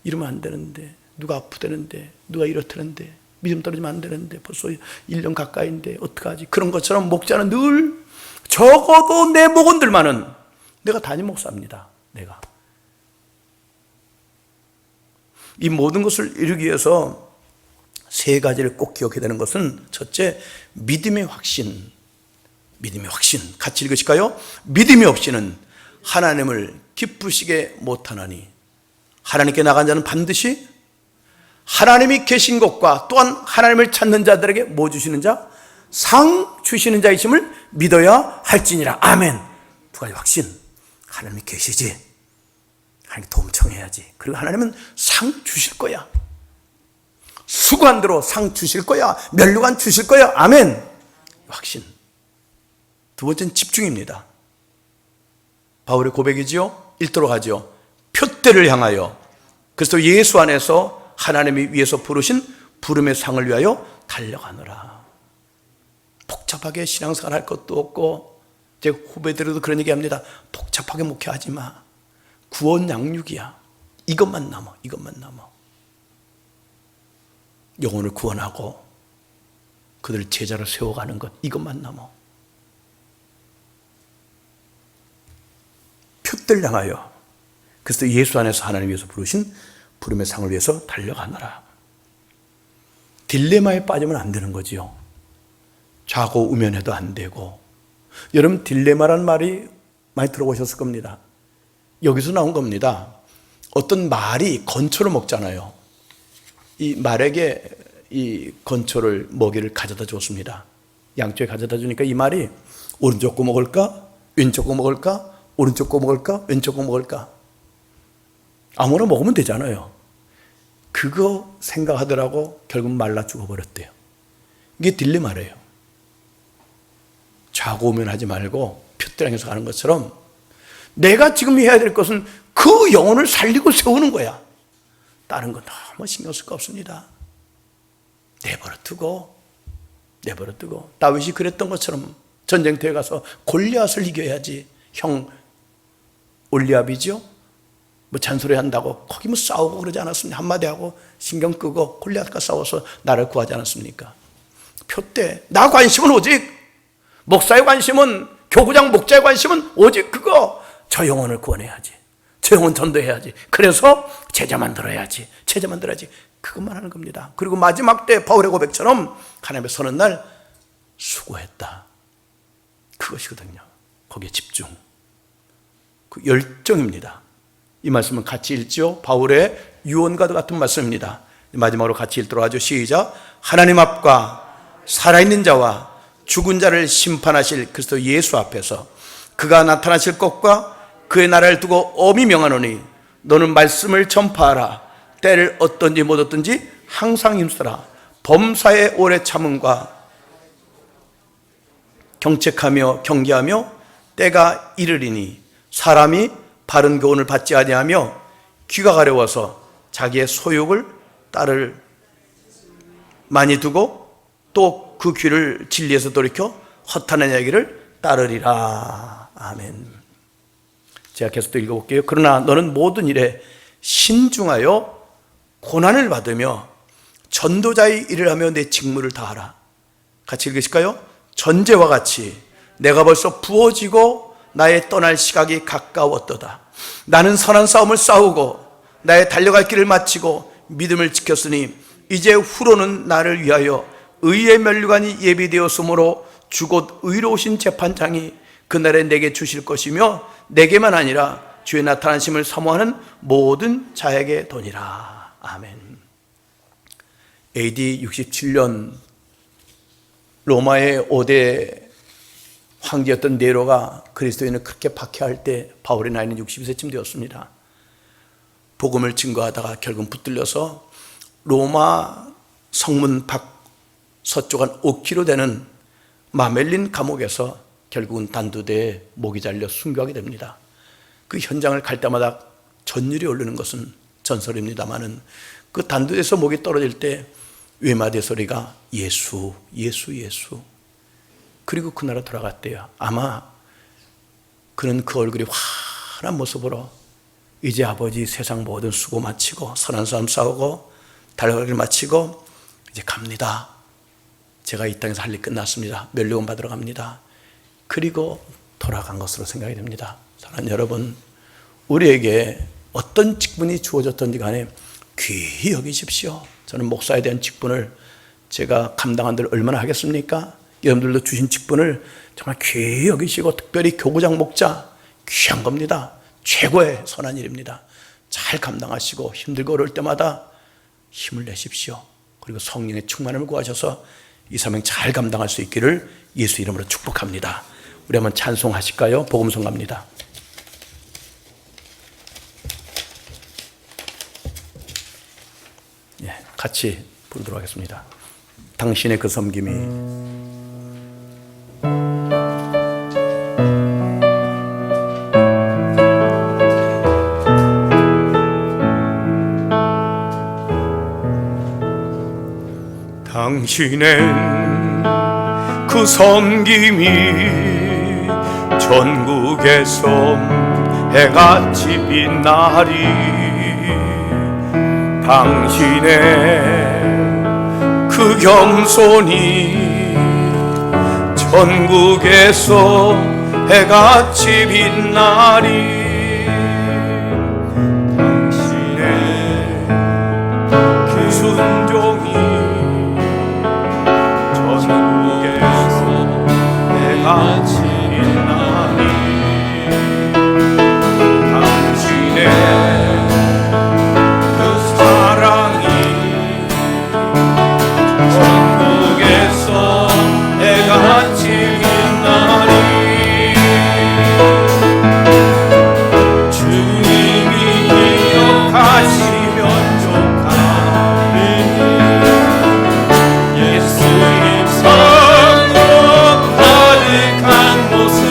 이러면 안 되는데 누가 아프다는데 누가 이렇다는데 믿음 떨어지면 안 되는데 벌써 1년 가까이인데 어떡하지? 그런 것처럼 목자는 늘 적어도 내 목원들만은 내가 담임 목사입니다. 내가 이 모든 것을 이루기 위해서 3가지를 꼭 기억해야 되는 것은 첫째, 믿음의 확신. 믿음의 확신. 같이 읽으실까요? 믿음이 없이는 하나님을 기쁘시게 못하나니 하나님께 나간 자는 반드시 하나님이 계신 것과 또한 하나님을 찾는 자들에게 뭐 주시는 자? 상 주시는 자이심을 믿어야 할지니라. 아멘. 2가지 확신. 하나님이 계시지. 하나님께 도움 청해야지. 그리고 하나님은 상 주실 거야. 수고한 대로 상 주실 거야. 면류관 주실 거야. 아멘. 확신. 2번째는 집중입니다. 바울의 고백이지요. 읽도록 하죠. 표대를 향하여 그래서 예수 안에서 하나님이 위에서 부르신 부름의 상을 위하여 달려가노라. 복잡하게 신앙생활 할 것도 없고 제 후배들에도 그런 얘기합니다. 복잡하게 목회하지 마. 구원 양육이야. 이것만 남아. 이것만 남아. 영혼을 구원하고 그들을 제자로 세워가는 것, 이것만 남아. 표대를 향하여 그래서 예수 안에서 하나님 위해서 부르신 부름의 상을 위해서 달려가노라. 딜레마에 빠지면 안 되는 거지요. 좌고 우면해도 안 되고. 여러분, 딜레마란 말이 많이 들어보셨을 겁니다. 여기서 나온 겁니다. 어떤 말이 건초를 먹잖아요. 이 말에게 이 건초를 먹이를 가져다 줬습니다. 양쪽에 가져다 주니까 이 말이 오른쪽 거 먹을까? 왼쪽 거 먹을까? 오른쪽 거 먹을까? 왼쪽 거 먹을까? 아무나 먹으면 되잖아요. 그거 생각하더라고 결국 말라 죽어버렸대요. 이게 딜레마래요. 좌고우면하지 말고 표대랑에서 가는 것처럼 내가 지금 해야 될 것은 그 영혼을 살리고 세우는 거야. 다른 건 너무 신경 쓸 거 없습니다. 내버려 두고 다윗이 그랬던 것처럼 전쟁터에 가서 골리앗을 이겨야지. 형 올리압이죠? 뭐 잔소리 한다고 거기 뭐 싸우고 그러지 않았습니까? 한마디 하고 신경 끄고 골리앗과 싸워서 나를 구하지 않았습니까? 표대. 나 관심은 오직 목사의 관심은, 교구장 목자의 관심은 오직 그거. 저 영혼을 구원해야지. 저 영혼 전도해야지. 그래서 제자 만들어야지. 그것만 하는 겁니다. 그리고 마지막 때 바울의 고백처럼 하나님의 서는 날 수고했다. 그것이거든요. 거기에 집중. 그 열정입니다. 이 말씀은 같이 읽죠. 바울의 유언과도 같은 말씀입니다. 마지막으로 같이 읽도록 하죠. 시작. 하나님 앞과 살아있는 자와 죽은 자를 심판하실 그리스도 예수 앞에서 그가 나타나실 것과 그의 나라를 두고 엄히 명하노니 너는 말씀을 전파하라. 때를 어떤지 못 어떤지 항상 힘쓰라. 범사의 오래 참음과 경책하며 경계하며 때가 이르리니 사람이 바른 교훈을 받지 아니하며 귀가 가려워서 자기의 소욕을 따를 많이 두고 또 그 귀를 진리에서 돌이켜 허탄한 이야기를 따르리라. 아멘. 제가 계속 또 읽어볼게요. 그러나 너는 모든 일에 신중하여 고난을 받으며 전도자의 일을 하며 내 직무를 다하라. 같이 읽으실까요? 전제와 같이 내가 벌써 부어지고 나의 떠날 시각이 가까웠도다. 나는 선한 싸움을 싸우고 나의 달려갈 길을 마치고 믿음을 지켰으니 이제 후로는 나를 위하여 의의 면류관이 예비되었으므로 주곧 의로우신 재판장이 그날에 내게 주실 것이며 내게만 아니라 주의 나타나심을 사모하는 모든 자에게 도니라. 아멘. AD 67년 로마의 5대 황제였던 네로가 그리스도인을 그렇게 박해할 때 바울의 나이는 62세쯤 되었습니다. 복음을 증거하다가 결국 붙들려서 로마 성문 밖 서쪽 한 5km 되는 마멜린 감옥에서 결국은 단두대에 목이 잘려 순교하게 됩니다. 그 현장을 갈 때마다 전율이 오르는 것은 전설입니다마는 그 단두대에서 목이 떨어질 때 외마디 소리가 예수, 예수, 예수. 그리고 그 나라 돌아갔대요. 아마 그는 그 얼굴이 환한 모습으로 이제 아버지 세상 모든 수고 마치고 선한 싸움 싸우고 달려가기를 마치고 이제 갑니다. 제가 이 땅에서 할 일 끝났습니다. 면류관 받으러 갑니다. 그리고 돌아간 것으로 생각이 됩니다. 사랑하는 여러분, 우리에게 어떤 직분이 주어졌던지 간에 귀히 여기십시오. 저는 목사에 대한 직분을 제가 감당한 대로 얼마나 하겠습니까? 여러분들도 주신 직분을 정말 귀히 여기시고 특별히 교구장 목자 귀한 겁니다. 최고의 선한 일입니다. 잘 감당하시고 힘들고 어려울 때마다 힘을 내십시오. 그리고 성령의 충만함을 구하셔서 이 사명 잘 감당할 수 있기를 예수 이름으로 축복합니다. 우리 한번 찬송하실까요? 복음송 갑니다. 예, 같이 부르도록 하겠습니다. 당신의 그 섬김이 당신의 그 섬김이 전국에서 해같이 빛나리. 당신의 그 겸손이 전국에서 해같이 빛나리. 당신의 순종이 전국에서 해가 지나니 당신의 그 사랑이 전국에서 해가 지나니 주님이 기억하시면 좋다니 예수님 사랑으로 가득한 모습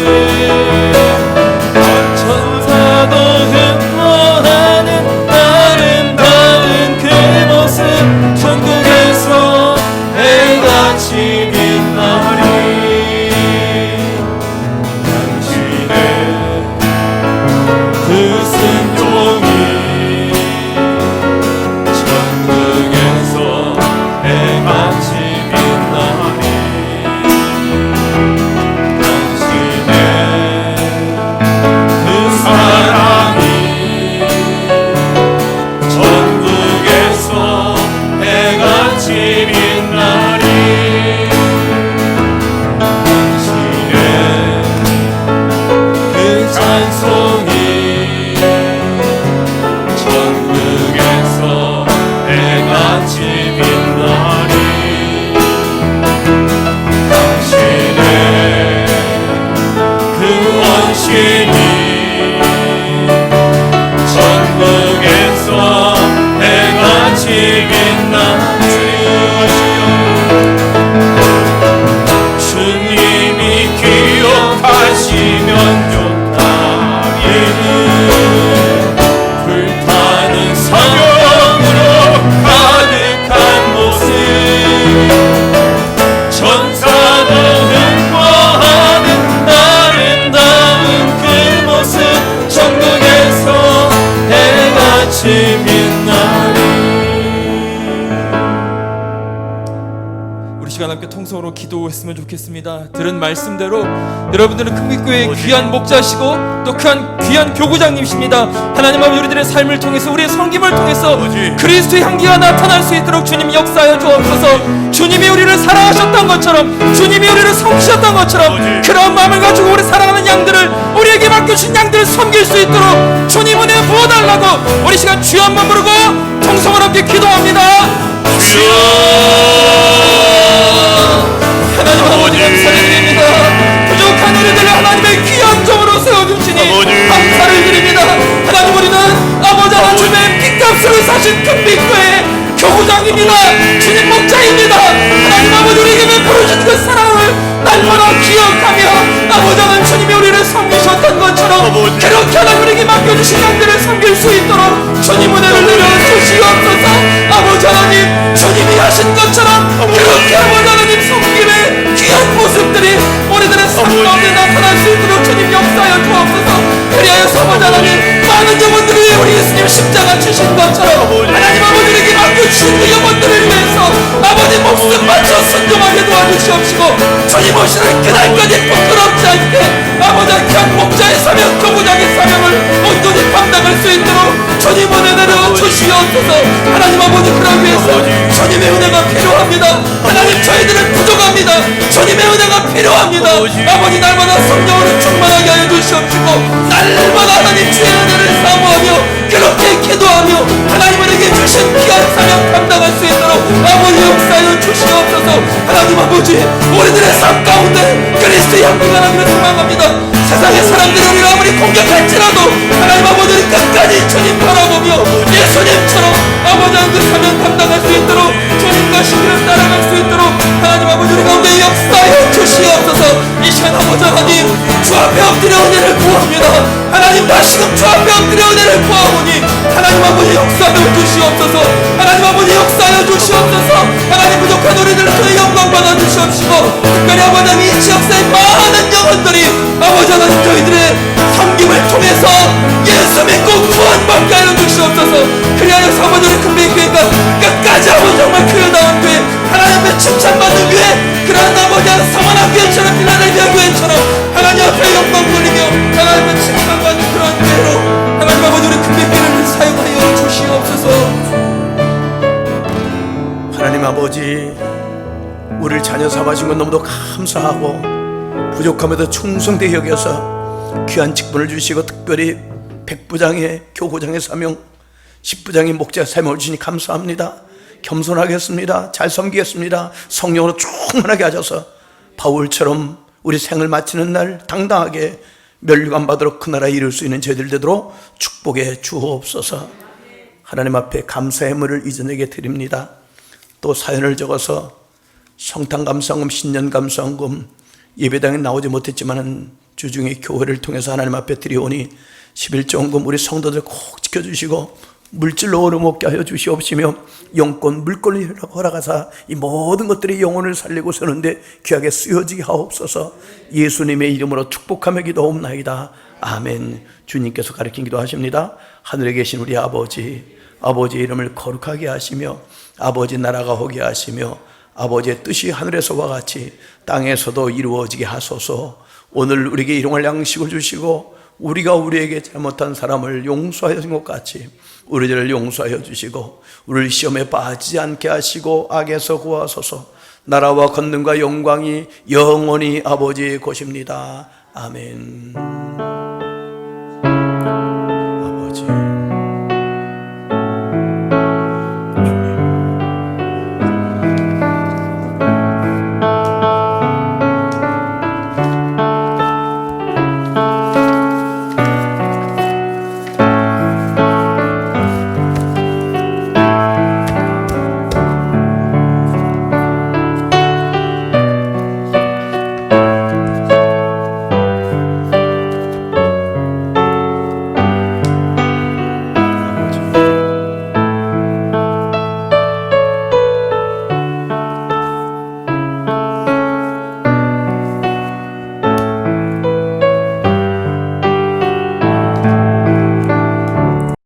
천사도 흠모하는 아름다운 그 모습 천국에서 해같이 빛나리 당신의 그 순종이 천국에서 해같이 빛나리 당신의 그 사랑이 전국에서 해같이 빛나리 당신의 그 찬송이 전국에서 해같이 빛나리 당신의 그 원신이 전국에서 해같이 빛나리 주님이 기억하시면 좋다니 불타는 사명으로 가득한 모습 천사도 흠모하는 아름다운 그 모습 천국에서 해같이 빛나리 우리 시간 함께 통성으로 기도했으면 좋겠습니다. 들은 말씀대로 여러분들은 큰빛교회의 귀한 목자시고 또 귀한 교구장님이십니다. 하나님 아버지 우리들의 삶을 통해서 우리의 섬김을 통해서 그리스도의 향기가 나타날 수 있도록 주님 역사하여 주옵소서. 주님이 우리를 사랑하셨던 것처럼 주님이 우리를 섬기셨던 것처럼 그런 마음을 가지고 우리 사랑하는 양들을 우리에게 맡겨주신 양들을 섬길 수 있도록 주님 은혜 부어달라고 우리 시간 주여 한번 부르고 통성을 함께 기도합니다. 주여 하나님 아버지 감사드립니다. 부족한 우리들을 하나님의 귀한 종으로 세워주시니 감사를 드립니다. 하나님 우리는 아버지 하나님의 핏값으로 사신 큰빛교회의 교구장입니다. 주님 목자입니다. 하나님 아버지 우리에게 베풀어주신 그 사랑을 날마다 기억하며 아버지 하나님 주님이 우리를 섬기셨던 것처럼 그렇게 하나님 우리에게 맡겨주신 양들을 섬길 수 있도록 주님 은혜를 내려주시옵소서. 아버지 하나님 주님이 하신 것처럼 그렇게 아버지 하나님 섬김의 귀한 모습들이 우리들의 삶 가운데 나타날 수 있도록 주님 역사하여 주옵소서. 그리하여서 아버지 하나님 많은 영혼들을 위해 우리 예수님 십자가 치신 것처럼 하나님 아버지에게 맡겨주신 그 영혼들을 위해서 아버지 목숨 바쳐 순종하게 도와주시옵시고 주님 오시는 그날까지 부끄럽지 않게 아버지 귀한 목자의 사명 교구장의 사명을 온전히 감당할 수 있도록 주님 은혜를 주시옵소서. 하나님 아버지 그러기 위해서 주님의 은혜가 필요합니다. 하나님 저희들은 부족합니다. 주님의 은혜가 필요합니다. 아버지 날마다 성령으로 충만하게 하여 주시옵시고 날마다 하나님 주의 은혜를 사모하며 그렇게 기도하며 하나님에게 주신 귀한 사명 감당할 수 있도록 아버지 역사하여 주시옵소서. 하나님 아버지 우리들의 삶 가운데 그리스도의 향기가 나기를 소망합니다. 세상의 사람들이 우리를 아무리 공격할지라도 하나님 아버지를 끝까지 주님 바라보며 예수님처럼 아버지 그 사명 감당할 수 있도록 주님과 신기를 따라갈 수 있도록 하나님 아버지 우리 가운데 역사하여 주시옵소서. 이 시간 아버지 하나님 주 앞에 엎드려 은혜를 구합니다. 하나님 다시금 주 앞에 엎드려 은혜를 구하오니 하나님 아버지 역사하여 주시옵소서. 하나님 아버지 역사하여 주시옵소서. 하나님 부족한 우리들을 주의 영광 받아 주시옵시고 특별히 아버지 하나님 이 지역사의 많은 영혼들이 아버지 하나님 저희들의 섬김을 통해서 예수 믿고 구원받게 하여 주시옵소서. 그리하여 아버지 우리 큰빛교회가 끝까지 아버지 정말 그려나온 교회 하나님의 칭찬받는 교회 그런 아버지 성원한 교회처럼 필라델피아 교회처럼 하나님 앞에 영광 돌리며 하나님의 칭찬받는 그런 교회로 하나님 아버지 우리 큰빛교회를 사용하여 주시옵소서. 아버지, 우리를 자녀 삼아준 건 너무도 감사하고 부족함에도 충성되게 여겨서 귀한 직분을 주시고 특별히 백부장의 교구장의 사명, 10부장의 목자 사명을 주시니 감사합니다. 겸손하겠습니다. 잘 섬기겠습니다. 성령으로 충만하게 하셔서 바울처럼 우리 생을 마치는 날 당당하게 멸류관 받으러 그 나라에 이룰 수 있는 저희들 되도록 축복해 주옵소서. 하나님 앞에 감사의 물을 이전에게 드립니다. 또 사연을 적어서 성탄 감사원금, 신년 감사원금 예배당에 나오지 못했지만 주중에 교회를 통해서 하나님 앞에 드리오니 11조원금 우리 성도들 꼭 지켜주시고 물질로 얻어먹게 하여 주시옵시며 영권 물권을 허락하사 이 모든 것들이 영혼을 살리고 서는데 귀하게 쓰여지게 하옵소서. 예수님의 이름으로 축복하며 기도하옵나이다. 아멘. 주님께서 가르친 기도하십니다. 하늘에 계신 우리 아버지, 아버지의 이름을 거룩하게 하시며 아버지 나라가 오게 하시며 아버지의 뜻이 하늘에서와 같이 땅에서도 이루어지게 하소서. 오늘 우리에게 일용할 양식을 주시고 우리가 우리에게 잘못한 사람을 용서하여 준 것 같이 우리들을 용서하여 주시고 우리를 시험에 빠지지 않게 하시고 악에서 구하소서. 나라와 권능과 영광이 영원히 아버지의 것입니다. 아멘.